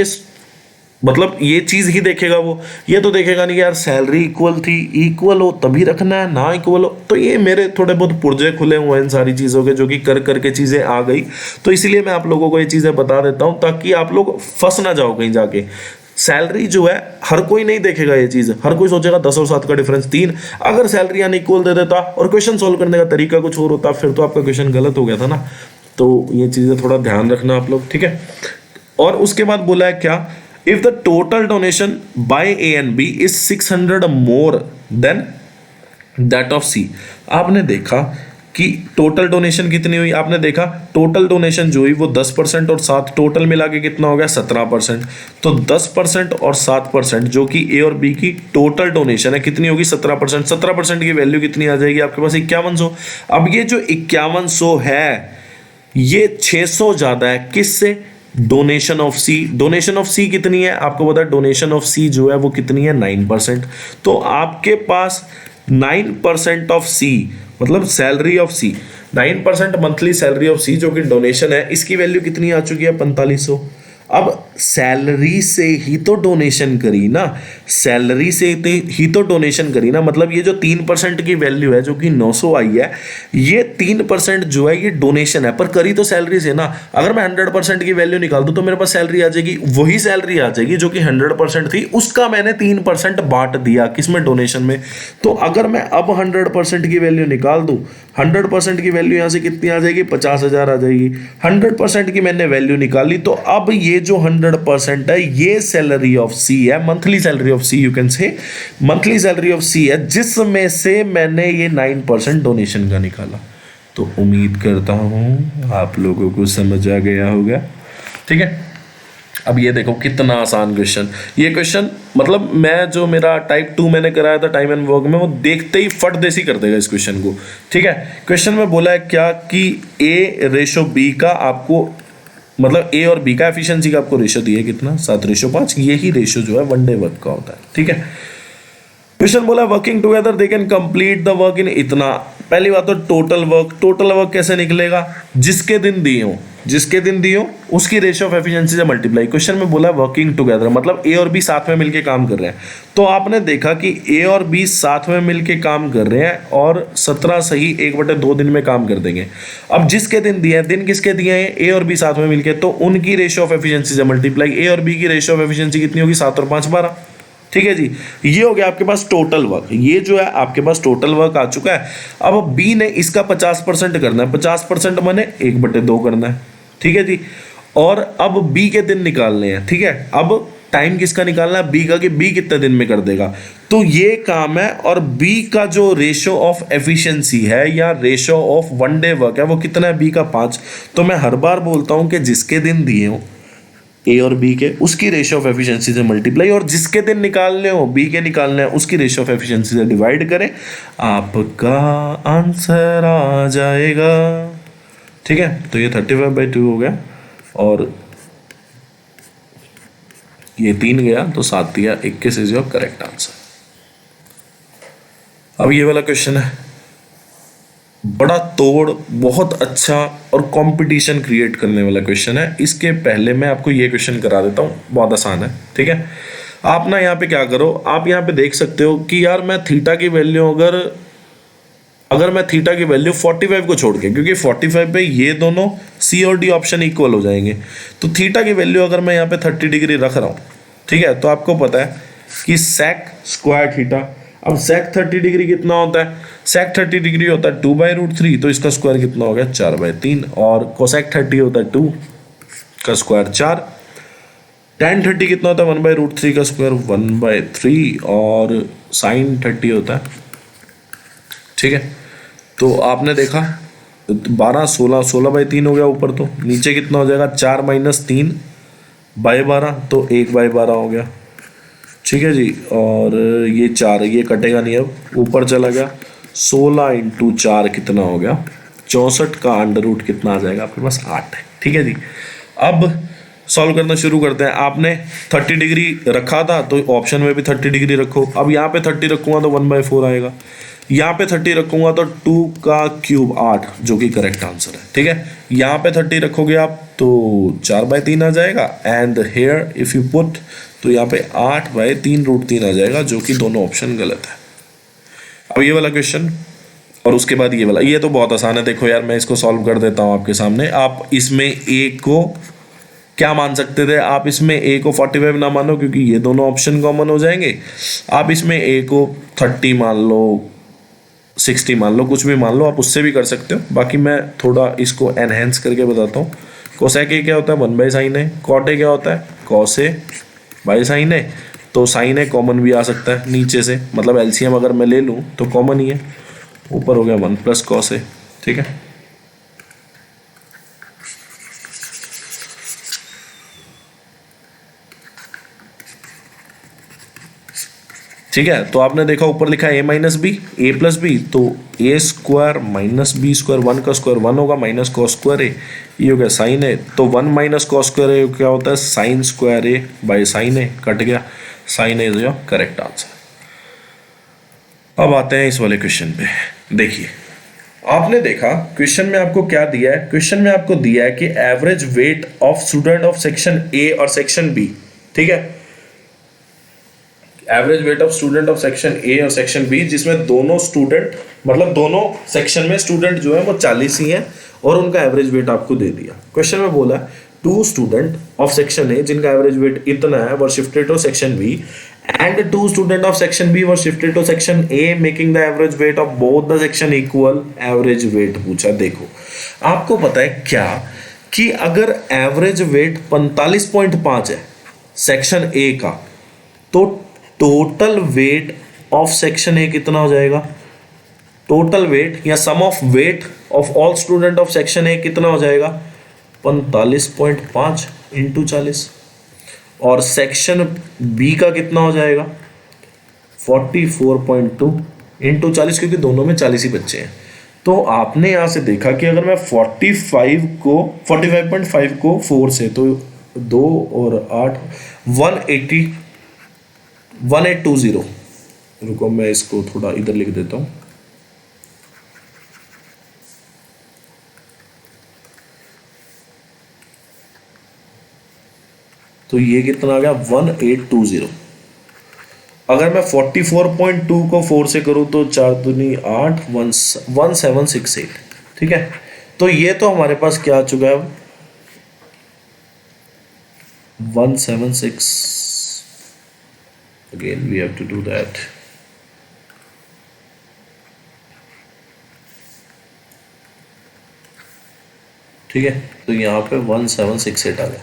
मतलब ये चीज़ ही देखेगा। वो ये तो देखेगा नहीं कि यार सैलरी इक्वल थी, इक्वल हो तभी रखना है, ना इक्वल हो। तो ये मेरे थोड़े बहुत पुर्जे खुले हुए हैं इन सारी चीज़ों के, जो कि कर करके चीज़ें आ गई। तो इसीलिए मैं आप लोगों को ये चीज़ें बता देता हूँ, ताकि आप लोग फंस ना जाओ कहीं जाके। सैलरी जो है हर कोई नहीं देखेगा ये चीज़, हर कोई सोचेगा 10 और 7 का डिफरेंस 3। अगर सैलरी अनइक्वल दे देता और क्वेश्चन सोल्व करने का तरीका कुछ और होता, फिर तो आपका क्वेश्चन गलत हो गया था ना। तो ये चीज़ें थोड़ा ध्यान रखना आप लोग, ठीक है। और उसके बाद बोला है क्या, if the total donation by A and B is 600 more than that of C. आपने देखा कि टोटल डोनेशन कितनी हुई, आपने देखा टोटल डोनेशन जो हुई वो 10% और 7 टोटल मिला के कितना हो गया, 17%। तो 10% और 7% जो कि ए और बी की टोटल डोनेशन है कितनी होगी, 17%। 17% की वैल्यू कितनी आ जाएगी आपके पास, 5100। अब ये जो 5100 है ये 600 ज़्यादा है किससे, donation of C. Donation of C कितनी है आपको पता है, डोनेशन ऑफ सी जो है वो कितनी है, 9%। तो आपके पास 9% ऑफ सी मतलब salary of C, 9% monthly salary of C जो कि डोनेशन है, इसकी वैल्यू कितनी आ चुकी है, 4500। अब सैलरी से ही तो डोनेशन करी ना, सैलरी से ही तो डोनेशन करी ना, मतलब ये जो 3% की वैल्यू है जो कि 900 आई है, ये 3% जो है ये डोनेशन है, पर करी तो सैलरी से ना। अगर मैं 100% की वैल्यू निकाल दूं तो मेरे पास सैलरी आ जाएगी, वही सैलरी आ जाएगी जो कि 100% थी, उसका मैंने 3% बांट दिया किसमें, डोनेशन में। तो अगर मैं अब 100% की वैल्यू निकाल दूं, 100% की वैल्यू यहाँ से कितनी आ जाएगी, 50,000 आ जाएगी। 100% की मैंने वैल्यू निकाली, तो अब ये जो 100% है ये सैलरी ऑफ सी है, monthly salary of C, you can say monthly salary of C है, जिसमें से मैंने ये 9% डोनेशन का निकाला। तो उम्मीद करता हूं आप लोगों को समझ आ गया होगा, ठीक है। अब ये देखो कितना आसान क्वेश्चन, ये क्वेश्चन मतलब मैं जो मेरा टाइप 2 मैंने कराया था टाइम एंड वर्क में, वो देखते ही फट देसी कर देगा इस क्वेश्चन को, ठीक है। क्वेश्चन में बोला है क्या कि A/B का आपको मतलब ए और बी का एफिशिएंसी का आपको रेशो दिया है कितना, 7:5। यही रेशो जो है वन डे वर्क का होता है, ठीक है। क्वेश्चन बोला working together they can complete the work in इतना। पहली बात तो टोटल वर्क कैसे निकलेगा, जिसके दिन दिए हो उसकी रेशियो ऑफ एफिशिएंसी से मल्टीप्लाई। क्वेश्चन में बोला वर्किंग टुगेदर मतलब ए और बी साथ में मिलके काम कर रहे हैं। तो आपने देखा कि ए और बी साथ में मिलके काम कर रहे हैं और 17 सही 1/2 दिन में काम कर देंगे। अब जिसके दिन दिए हैं, दिन किसके दिए हैं, ए और बी साथ में मिलके, तो उनकी रेशियो ऑफ एफिशिएंसी से मल्टीप्लाई। ए और बी की रेशियो ऑफ एफिशिएंसी कितनी होगी, 7 और 5 12, ठीक है जी। ये हो गया आपके पास टोटल वर्क, ये जो है आपके पास टोटल वर्क आ चुका है। अब बी ने इसका 50% करना है, 50% माने 1/2 करना है, ठीक है जी। और अब बी के दिन निकालने हैं, ठीक है। अब टाइम किसका निकालना है, बी का, कि बी कितने दिन में कर देगा। तो ये काम है, और बी का जो रेशो ऑफ एफिशिएंसी है या ratio of one day work है वो कितना है, बी का 5। तो मैं हर बार बोलता हूं कि जिसके दिन दिए हो ए और बी के, उसकी रेशियो ऑफ एफिशिएंसी से मल्टीप्लाई, और जिसके दिन निकालने हो बी के निकालने हैं उसकी रेशियो ऑफ एफिशिएंसी से डिवाइड करें, आपका आंसर आ जाएगा। ठीक है, तो ये 35/2 हो गया, और ये 3 गया तो 7 दिया, 21 इज योर करेक्ट आंसर। अब ये वाला क्वेश्चन है, बड़ा तोड़, बहुत अच्छा और कंपटीशन क्रिएट करने वाला क्वेश्चन है। इसके पहले मैं आपको ये क्वेश्चन करा देता हूँ, बहुत आसान है। ठीक है, आप ना यहाँ पे क्या करो, आप यहाँ पे देख सकते हो कि यार मैं थीटा की वैल्यू अगर मैं थीटा की वैल्यू 45 को छोड़ के, क्योंकि 45 पे ये दोनों सी और डी ऑप्शन इक्वल हो जाएंगे, तो थीटा की वैल्यू अगर मैं यहाँ पे 30 डिग्री रख रहा हूँ, ठीक है, तो आपको पता है कि सेक स्क्वायर थीटा, अब सेक 30 डिग्री कितना होता है, सेक 30 डिग्री होता है 2/√3, तो इसका स्क्वायर कितना हो गया 4/3, और कोसेक 30 होता है 2 का स्क्वायर 4, tan 30 कितना होता है 1/√3 का स्क्वायर 1/3, और साइन 30 होता है। ठीक है, तो आपने देखा 12 16 16/3 हो गया ऊपर, तो नीचे कितना हो जाएगा 4 - 3/12, तो 1/12 हो गया। ठीक है जी, और ये 4 ये कटेगा नहीं, अब ऊपर चला गया, 16 × 4 कितना हो गया 64 का अंडर रूट कितना आ जाएगा आपके पास 8 है। ठीक है जी, अब सॉल्व करना शुरू करते हैं। आपने 30 डिग्री रखा था तो ऑप्शन में भी 30 डिग्री रखो, अब यहाँ पे 30 रखूँगा तो 1/4 आएगा, यहाँ पे 30 रखूँगा तो 2 का क्यूब 8, जो कि करेक्ट आंसर है। ठीक है, यहाँ पे 30 रखोगे आप तो 4/3 आ जाएगा, and hair if you put, तो यहाँ पे 8/3√3 आ जाएगा, जो कि दोनों ऑप्शन गलत है। अब ये वाला क्वेश्चन और उसके बाद ये वाला, ये तो बहुत आसान है। देखो यार, मैं इसको सॉल्व कर देता हूँ आपके सामने। आप इसमें ए को क्या मान सकते थे, आप इसमें ए को 45 ना मानो, क्योंकि ये दोनों ऑप्शन कॉमन हो जाएंगे। आप इसमें ए को 30 मान लो, 60 मान लो, कुछ भी मान लो, आप उससे भी कर सकते हो। बाकी मैं थोड़ा इसको एनहेंस करके बताता हूँ। कोसेक ए क्या होता है 1/sin ए, कॉट ए क्या होता है कॉस ए बाई साइन ए, तो साइन ए कॉमन भी आ सकता है नीचे से, मतलब एलसीएम अगर मैं ले लूँ तो कॉमन ही है, ऊपर हो गया 1 + कॉस ए। ठीक है, ठीक है, तो आपने देखा ऊपर लिखा a - b, a + b, तो a² - b², 1 का स्क्वायर 1 होगा, माइनस कॉस स्क्वायर ए, ये हो गया साइन ए, तो 1 - कॉस स्क्वायर ए क्या होता है sine square A by sine A, cut गया, sine A is your correct answer. अब आते हैं इस वाले क्वेश्चन पे। देखिए, आपने देखा क्वेश्चन में आपको क्या दिया है, क्वेश्चन में आपको दिया है कि average weight of student of section ए और सेक्शन बी। ठीक है, average weight of student of section ए और सेक्शन बी, जिसमें दोनों स्टूडेंट, मतलब दोनों सेक्शन में स्टूडेंट जो है वो 40 ही हैं, और उनका एवरेज वेट आपको दे दिया। क्वेश्चन में बोला 2 स्टूडेंट ऑफ सेक्शन ए जिनका एवरेज वेट इतना है were shifted to section B, and 2 student of section B were shifted to section A, making the average weight of both the section equal. Average weight पूछा। देखो, आपको पता है क्या कि अगर एवरेज वेट 45.5 है सेक्शन ए का, तो total weight of section A कितना हो जाएगा, टोटल वेट या sum of weight of all student of section A कितना हो जाएगा 45.5 × 40, और सेक्शन बी का कितना हो जाएगा 44.2 × 40, क्योंकि दोनों में 40 ही बच्चे हैं। तो आपने यहाँ से देखा कि अगर मैं 45.5 को 4 से, तो 2 और 8 1820। रुको, मैं इसको थोड़ा इधर लिख देता हूँ। तो ये कितना आ गया 1820। अगर मैं 44.2 को 4 से करूँ तो 4 दूनी 8, 1768। ठीक है, तो ये तो हमारे पास क्या आ चुका है 176। Again we have to do that. ठीक है, तो यहाँ पे 1768 आ गया।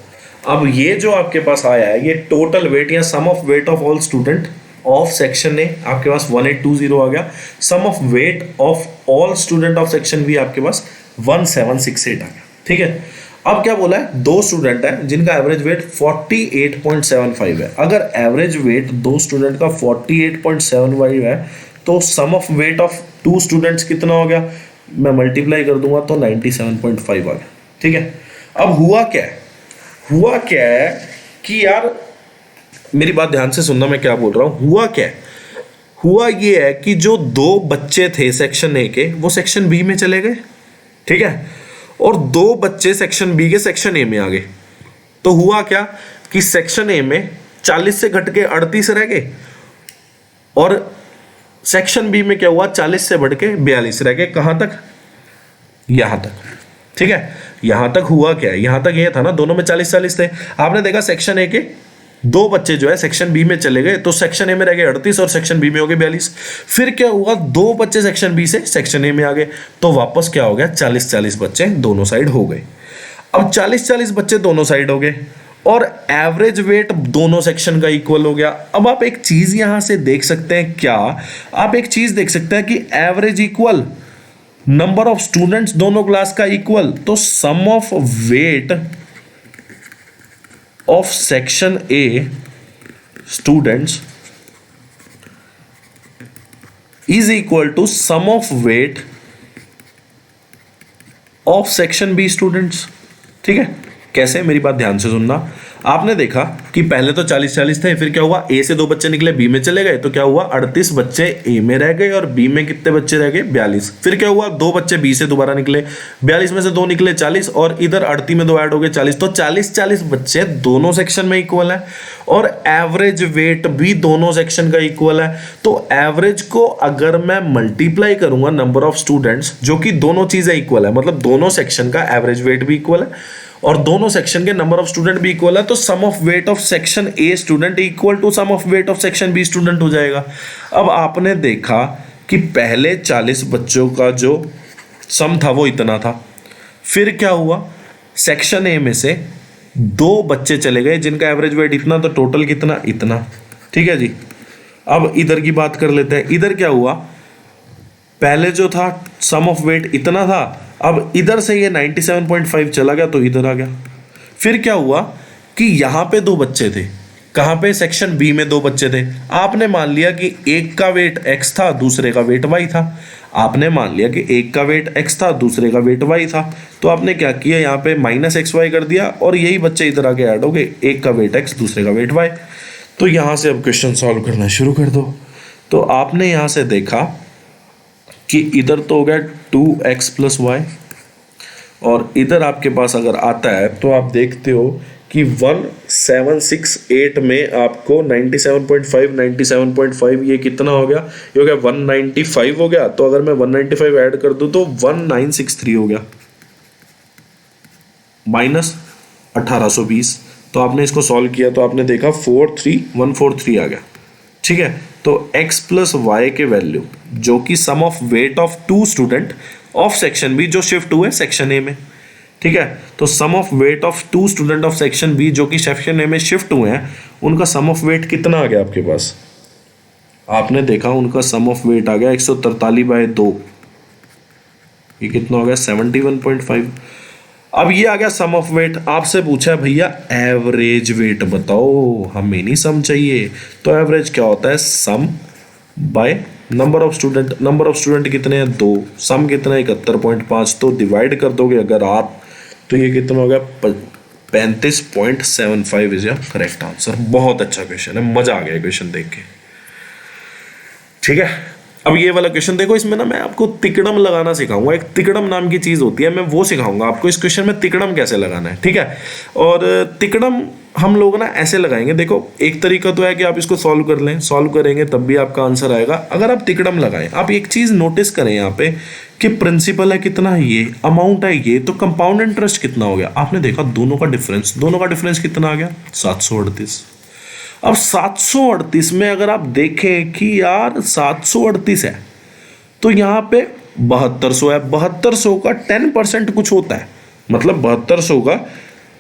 अब ये जो आपके पास आया है, ये टोटल वेट या sum of weight of all student of section A आपके पास 1820 आ गया, sum of weight of all student of section B आपके पास 1768 आ गया। ठीक है, अब क्या बोला है, दो स्टूडेंट है जिनका एवरेज वेट 48.75 है। अगर एवरेज वेट दो स्टूडेंट का 48.75 है तो sum of weight of two students कितना हो गया, मैं मल्टीप्लाई कर दूंगा तो 97.5 आ गया। ठीक है, अब हुआ क्या है, हुआ क्या है कि यार मेरी बात ध्यान से सुनना, मैं क्या बोल रहा हूं। हुआ क्या है, हुआ ये है कि जो दो बच्चे थे सेक्शन ए के वो सेक्शन बी में चले गए। ठीक है, और दो बच्चे सेक्शन बी के सेक्शन ए में आ गए। तो हुआ क्या कि सेक्शन ए में 40 से घट के 38 रह गए और सेक्शन बी में क्या हुआ, 40 से बढ़ के 42 रह गए। कहां तक, यहां तक। ठीक है, यहां तक हुआ क्या है, यहां तक ये था ना, दोनों में 40-40 थे। आपने देखा सेक्शन ए के दो बच्चे जो है सेक्शन बी में चले गए तो सेक्शन ए में रह गए 38 और सेक्शन बी में हो गए 42। फिर क्या हुआ, दो बच्चे सेक्शन बी से सेक्शन ए में आ गए तो वापस क्या हो गया, 40-40 बच्चे दोनों साइड हो गए। अब 40-40 बच्चे दोनों साइड हो गए और एवरेज वेट दोनों सेक्शन का इक्वल हो गया। अब आप एक चीज यहां से देख सकते हैं, क्या आप एक चीज देख सकते हैं कि average equal number of students दोनों क्लास का इक्वल, तो sum of weight of section A students is equal to sum of weight of section B students। ठीक है, कैसे, मेरी बात ध्यान से सुनना। आपने देखा कि पहले तो 40-40 थे, फिर क्या हुआ, ए से दो बच्चे निकले बी में चले गए तो क्या हुआ, 38 बच्चे ए में रह गए और बी में कितने बच्चे रह गए, 42। फिर क्या हुआ, दो बच्चे बी से दोबारा निकले, 42 में से दो निकले 40 और इधर 38 में दो ऐड हो गए 40। तो 40-40 बच्चे दोनों सेक्शन में इक्वल है और एवरेज वेट भी दोनों सेक्शन का इक्वल है। तो एवरेज को अगर मैं मल्टीप्लाई करूंगा नंबर ऑफ स्टूडेंट्स, जो कि दोनों चीजें इक्वल है, मतलब दोनों सेक्शन का एवरेज वेट भी इक्वल है और दोनों सेक्शन के नंबर ऑफ स्टूडेंट भी इक्वल है, तो sum of weight of section A student equal to sum of weight of section B student हो जाएगा। अब आपने देखा कि पहले 40 बच्चों का जो सम था वो इतना था, फिर क्या हुआ, सेक्शन ए में से दो बच्चे चले गए जिनका एवरेज वेट इतना, तो टोटल कितना, इतना। ठीक है जी, अब इधर की बात कर लेते हैं। इधर क्या हुआ, पहले जो था सम ऑफ वेट इतना था, अब इधर से ये 97.5 चला गया तो इधर आ गया। फिर क्या हुआ कि यहां पे दो बच्चे थे, कहां पे, सेक्शन बी में दो बच्चे थे। आपने मान लिया कि एक का वेट x था दूसरे का वेट y था। आपने मान लिया कि एक का वेट x था दूसरे का वेट y था, तो आपने क्या किया, यहाँ पे -xy कर दिया और यही बच्चे इधर आके ऐड हो गए, एक का वेट x दूसरे का वेट y। तो यहां से अब क्वेश्चन सॉल्व करना शुरू कर दो। तो आपने यहां से देखा कि इधर तो हो गया 2x + y और इधर आपके पास अगर आता है तो आप देखते हो कि 1768 में आपको 97.5 ये कितना हो गया, ये हो गया 195 हो गया। तो अगर मैं 195 ऐड कर दूं तो 1963 हो गया -1820। तो आपने इसको सॉल्व किया तो आपने देखा 43143 आ गया। ठीक है, तो x + y के वैल्यू जो कि sum of weight of two student of section B जो शिफ्ट हुए सेक्शन ए में। ठीक है, तो sum of weight of two student of section B जो कि सेक्शन ए में शिफ्ट हुए हैं, उनका सम ऑफ वेट कितना आ गया आपके पास, आपने देखा उनका सम ऑफ वेट आ गया 143/2। ये कितना हो गया, 71.5। अब ये आ गया सम ऑफ वेट। आपसे पूछा है भैया एवरेज वेट बताओ, हमें नहीं सम चाहिए। तो एवरेज क्या होता है, sum by number of student. Number of student कितने हैं, 2, सम कितना है 71.5, तो डिवाइड कर दोगे अगर आप तो ये कितना हो गया 35.75 इज योर करेक्ट आंसर। बहुत अच्छा क्वेश्चन है, मजा आ गया क्वेश्चन देख के। ठीक है, अब ये वाला क्वेश्चन देखो, इसमें ना मैं आपको तिकड़म लगाना सिखाऊंगा। एक तिकड़म नाम की चीज होती है, मैं वो सिखाऊंगा आपको इस क्वेश्चन में तिकड़म कैसे लगाना है। ठीक है, और तिकड़म हम लोग ना ऐसे लगाएंगे। देखो एक तरीका तो है कि आप इसको सॉल्व कर लें, सॉल्व करेंगे तब भी आपका आंसर आएगा। अगर आप तिकड़म लगाएं, आप एक चीज नोटिस करें यहाँ पे कि प्रिंसिपल है कितना है, ये अमाउंट है ये, तो कंपाउंड इंटरेस्ट कितना हो गया। आपने देखा दोनों का डिफरेंस कितना आ गया, 738। अब 738 में अगर आप देखें कि यार 738 है तो यहाँ पे 7200 है। 7200 का 10% कुछ होता है, मतलब 7200 का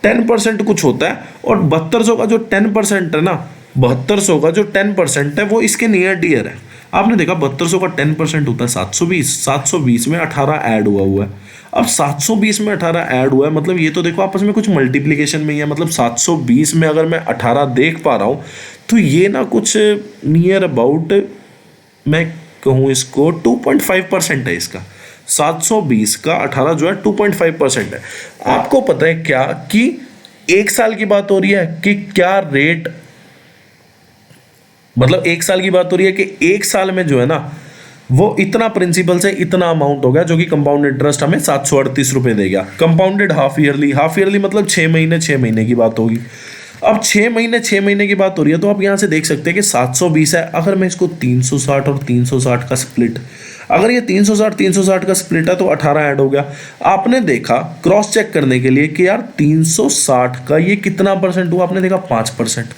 10% कुछ होता है। और 7200 का जो 10% है ना, 7200 का जो 10% है वो इसके नियर डियर है। आपने देखा 7200 का 10% होता है 720। 720 में 18 ऐड हुआ है। अब 720 में 18 ऐड हुआ है, मतलब ये तो देखो आपस में कुछ मल्टीप्लिकेशन में ही है, मतलब 720 में अगर मैं 18 देख पा रहा हूँ तो ये ना कुछ नियर अबाउट, मैं कहूँ इसको 2.5% है इसका। 720 का 18 जो है 2.5% है। आपको पता है क्या कि एक साल की बात हो रही है कि क्या रेट, मतलब एक साल की बात हो रही है कि एक साल में जो है ना वो इतना प्रिंसिपल से इतना अमाउंट हो गया, जो कि कंपाउंड इंटरेस्ट हमें 738 रुपए देगा। Compounded half yearly, half yearly मतलब 6 महीने की बात होगी। अब 6 महीने की बात हो रही है, तो आप यहां से देख सकते हैं कि 720 है। अगर मैं इसको 360 और 360 का स्प्लिट, अगर ये 360 का स्प्लिट है तो 18 ऐड हो गया। आपने देखा क्रॉस चेक करने के लिए कि यार 360 का ये कितना परसेंट हुआ, आपने देखा 5%,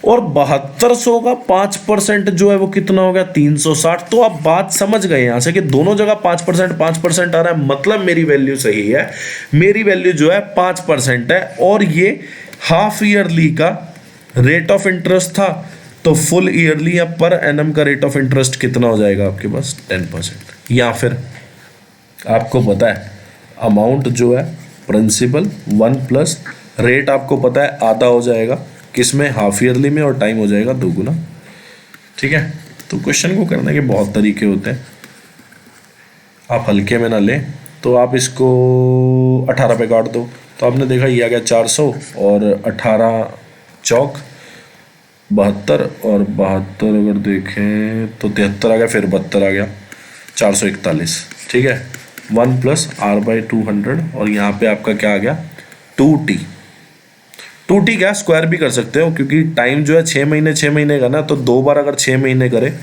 और 7200 का 5% जो है वो कितना हो गया 360। तो आप बात समझ गए यहां से कि दोनों जगह 5% आ रहा है, मतलब मेरी वैल्यू सही है। मेरी वैल्यू जो है 5% है, और ये हाफ ईयरली का रेट ऑफ इंटरेस्ट था, तो फुल ईयरली या पर एनम का रेट ऑफ इंटरेस्ट कितना हो जाएगा आपके पास 10%। या फिर आपको पता है अमाउंट जो है प्रिंसिपल 1 प्लस रेट आपको पता है आधा हो जाएगा किसमें, हाफ ईयरली में, और टाइम हो जाएगा 2 गुना। ठीक है, तो क्वेश्चन को करने के बहुत तरीके होते हैं, आप हल्के में ना लें। तो आप इसको 18 पे काट दो, तो आपने देखा ये आ गया 400, और 18 चौक 72, और 72 अगर देखें तो 73 आ गया, फिर 72 आ गया, 441। ठीक है, 1 प्लस r/200, और यहाँ पे आपका क्या आ गया 2t। 2t क्या स्क्वायर भी कर सकते हो, क्योंकि टाइम जो है 6 महीने का ना, तो 2 बार अगर 6 महीने करे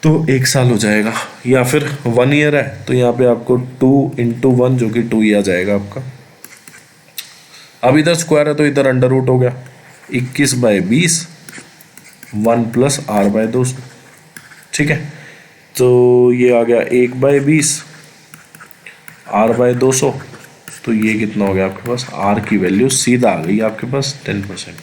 तो 1 साल हो जाएगा। या फिर 1 ईयर है तो यहाँ पे आपको 2 × 1 जो कि 2 ही आ जाएगा आपका। अब इधर स्क्वायर है तो इधर अंडर रूट हो गया, 21/20, 1 प्लस r/200। ठीक है, तो ये आ गया 1/20 r/200, तो ये कितना हो गया आपके पास, r की वैल्यू सीधा आ गई आपके पास 10%।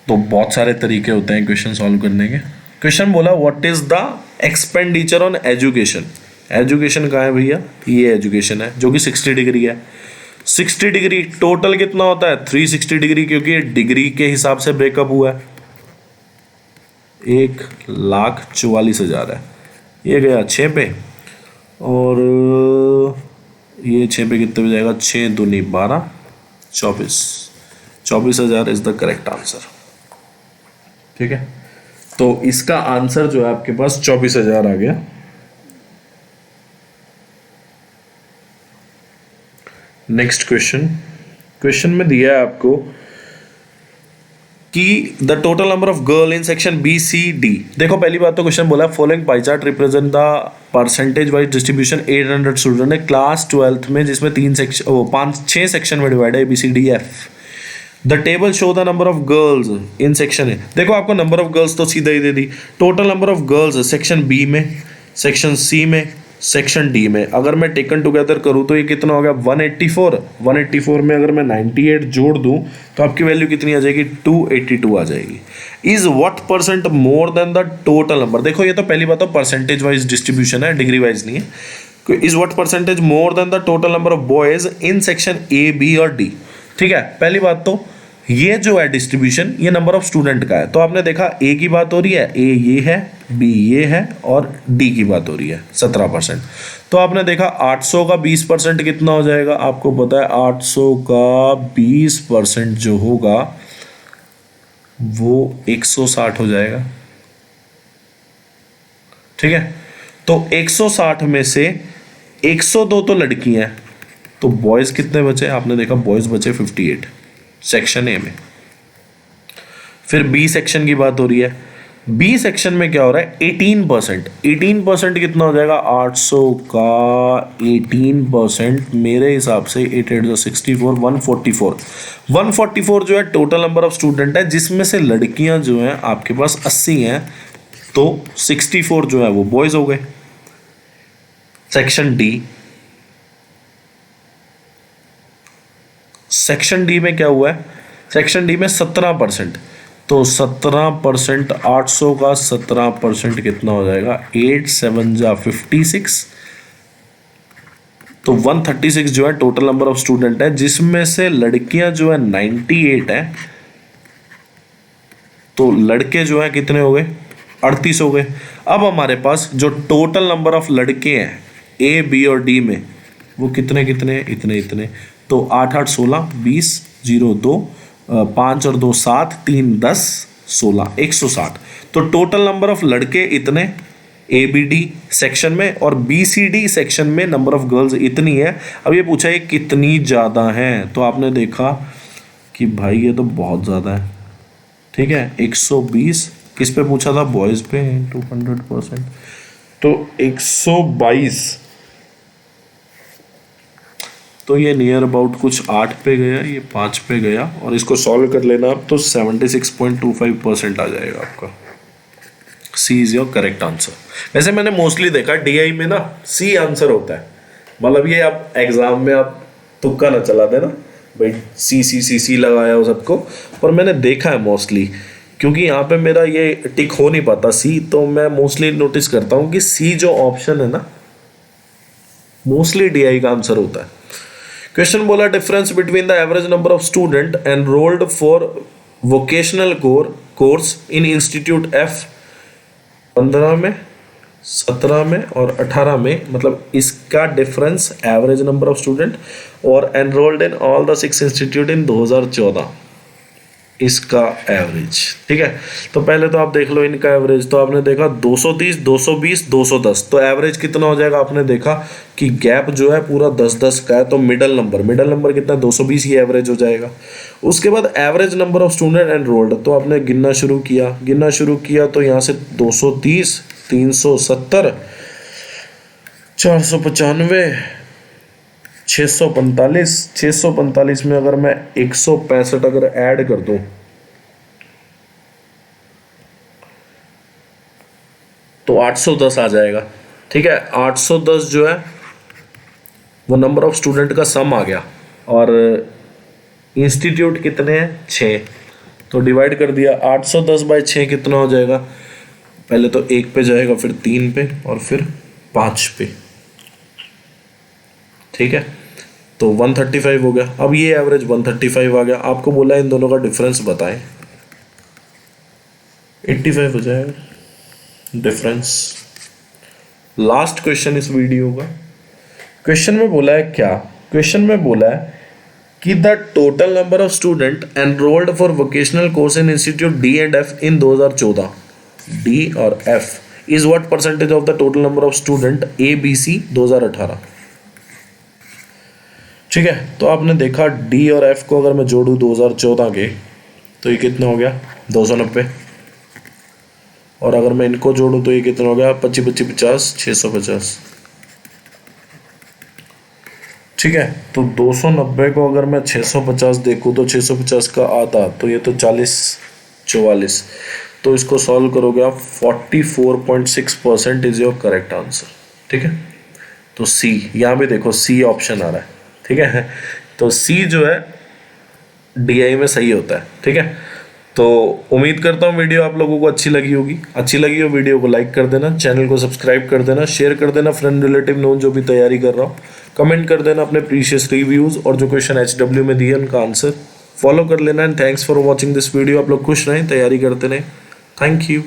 तो बहुत सारे तरीके होते हैं क्वेश्चन सॉल्व करने के। क्वेश्चन बोला what is the expenditure on education. Education कहाँ है भैया, ये एजुकेशन है जो कि 60 डिग्री है। 60 डिग्री टोटल कितना होता है 360 डिग्री, क्योंकि ये डिग्री के हिसाब से ब्रेकअप हुआ है। 1,44,000 है, ये गया 6 पे, और ये 6 पे कितने पे जाएगा, 6 दूनी 12, 24,000 इज द करेक्ट आंसर। ठीक है, तो इसका आंसर जो है आपके पास 24,000 आ गया। नेक्स्ट क्वेश्चन, क्वेश्चन में दिया है आपको कि the total number of girl in section B C D. देखो पहली बात तो क्वेश्चन बोला following pie chart represent the percentage wise distribution 800 student है क्लास 12th में, जिसमें 6 सेक्शन में डिवाइड है A B C D F. The table show the number of girls in section A. देखो आपको नंबर ऑफ गर्ल्स तो सीधा ही दे दी, total number of girls section B में, सेक्शन सी में, सेक्शन डी में। अगर मैं टेकन टुगेदर करूँ तो ये कितना हो गया 184। 184 में अगर मैं 98 जोड़ दूँ तो आपकी वैल्यू कितनी आ जाएगी 282 आ जाएगी। Is what percent more than the total number. देखो ये तो पहली बात तो परसेंटेज वाइज डिस्ट्रीब्यूशन है, डिग्री वाइज नहीं है। Is what percentage more than the total number of boys in section A B और डी। ठीक है, पहली बात तो ये जो है डिस्ट्रीब्यूशन ये नंबर ऑफ स्टूडेंट का है। तो आपने देखा ए की बात हो रही है, ए ये है, बी ये है, और डी की बात हो रही है 17%। तो आपने देखा 800 का 20% कितना हो जाएगा, आपको पता है 800 का 20% जो होगा वो 160 हो जाएगा। ठीक है, तो 160 में से 102 तो लड़की हैं, तो बॉयज कितने बचे, आपने देखा बॉयज बचे 58 सेक्शन ए में। फिर बी सेक्शन की बात हो रही है, बी सेक्शन में क्या हो रहा है 18%। 18% कितना हो जाएगा 800 का 18% मेरे हिसाब से 8 8 64 144। 144 जो है टोटल नंबर ऑफ स्टूडेंट है, जिसमें से लड़कियां जो हैं आपके पास 80 हैं, तो 64 जो है वो बॉयज हो गए। सेक्शन डी, सेक्शन डी में क्या हुआ है, सेक्शन डी में 17%। तो 17%, 800 का 17% कितना हो जाएगा? 8 7 जा 56। तो 136 जो है टोटल नंबर ऑफ स्टूडेंट है, जिसमें से लड़कियां जो है 98 है। तो लड़के जो है कितने हो गए? 38 हो गए। अब हमारे पास जो टोटल नंबर ऑफ लड़के हैं ए बी और डी में, वो कितने कितने? इतने इतने। तो 8 8 16 20 0 2 5 और 2 7 3 10 16 160। तो टोटल नंबर ऑफ लड़के इतने ए बी डी सेक्शन में, और बी सी डी सेक्शन में नंबर ऑफ गर्ल्स इतनी है। अब ये पूछा है कितनी ज़्यादा है, तो आपने देखा कि भाई ये तो बहुत ज़्यादा है। ठीक है, 120 किस पे पूछा था? बॉयज़ पे, इंटू 100%। तो 122, तो ये नियर अबाउट कुछ 8 पे गया, ये 5 पे गया, और इसको सॉल्व कर लेना आप तो 76.25% आ जाएगा आपका। सी इज योर करेक्ट आंसर। वैसे मैंने मोस्टली देखा डीआई में ना सी आंसर होता है, मतलब ये आप एग्जाम में आप तुक्का ना चला देना भाई सी सी सी सी लगाया हो सबको, पर मैंने देखा है मोस्टली, क्योंकि यहाँ पे मेरा ये टिक हो नहीं पाता सी, तो मैं मोस्टली नोटिस करता हूँ कि सी जो ऑप्शन है ना मोस्टली डीआई का आंसर होता है। क्वेश्चन बोला difference between the average number of student enrolled for vocational course in institute F 15 में, 17 में और 18 में, मतलब इसका difference average number of student और enrolled in all the 6 institute in 2014, इसका एवरेज। ठीक है, तो पहले तो आप देख लो इनका एवरेज। तो आपने देखा 230 220 210, तो एवरेज कितना हो जाएगा? आपने देखा कि गैप जो है पूरा 10-10 का है, तो मिडल नंबर कितना? 220, ये एवरेज हो जाएगा। उसके बाद average number of student enrolled, तो आपने गिनना शुरू किया तो यहाँ से 230 370 495 645 में अगर मैं 165 अगर ऐड कर दूं तो 810 आ जाएगा। ठीक है, 810 जो है वो नंबर ऑफ स्टूडेंट का सम आ गया, और इंस्टीट्यूट कितने हैं? 6, तो डिवाइड कर दिया। 810 बाई 6 कितना हो जाएगा? पहले तो 1 पे जाएगा, फिर 3 पे और फिर 5 पे। ठीक है, तो 135 हो गया। अब ये एवरेज 135 आ गया। आपको बोला इन दोनों का डिफरेंस बताएं, 85 हो जाएगा डिफरेंस। लास्ट क्वेश्चन इस वीडियो का। क्वेश्चन में बोला है क्या? क्वेश्चन में बोला है कि the total number of student enrolled for vocational course in institute D and F in 2014, D और F is what percentage of the total number of student A B C 2018। ठीक है, तो आपने देखा डी और एफ को अगर मैं जोड़ूँ 2014 के, तो ये कितना हो गया? 290, और अगर मैं इनको जोड़ूँ तो ये कितना हो गया? 25 25 50 650। ठीक है, तो 290 को अगर मैं 650 देखूँ तो 650 का आता, तो ये तो 40 44, तो इसको सॉल्व करोगे आप 44.6% इज योर करेक्ट आंसर। ठीक है, तो सी, यहाँ भी देखो सी ऑप्शन आ रहा है। ठीक है, तो सी जो है डीआई में सही होता है। ठीक है, तो उम्मीद करता हूँ वीडियो आप लोगों को अच्छी लगी होगी। अच्छी लगी हो वीडियो को लाइक कर देना, चैनल को सब्सक्राइब कर देना, शेयर कर देना फ्रेंड रिलेटिव नोन जो भी तैयारी कर रहा हो, कमेंट कर देना अपने प्रीशियस रिव्यूज़ और जो क्वेश्चन HW में दिए उनका आंसर फॉलो कर लेना। And thanks for watching this video. आप लोग खुश रहें, तैयारी करते रहें। Thank you.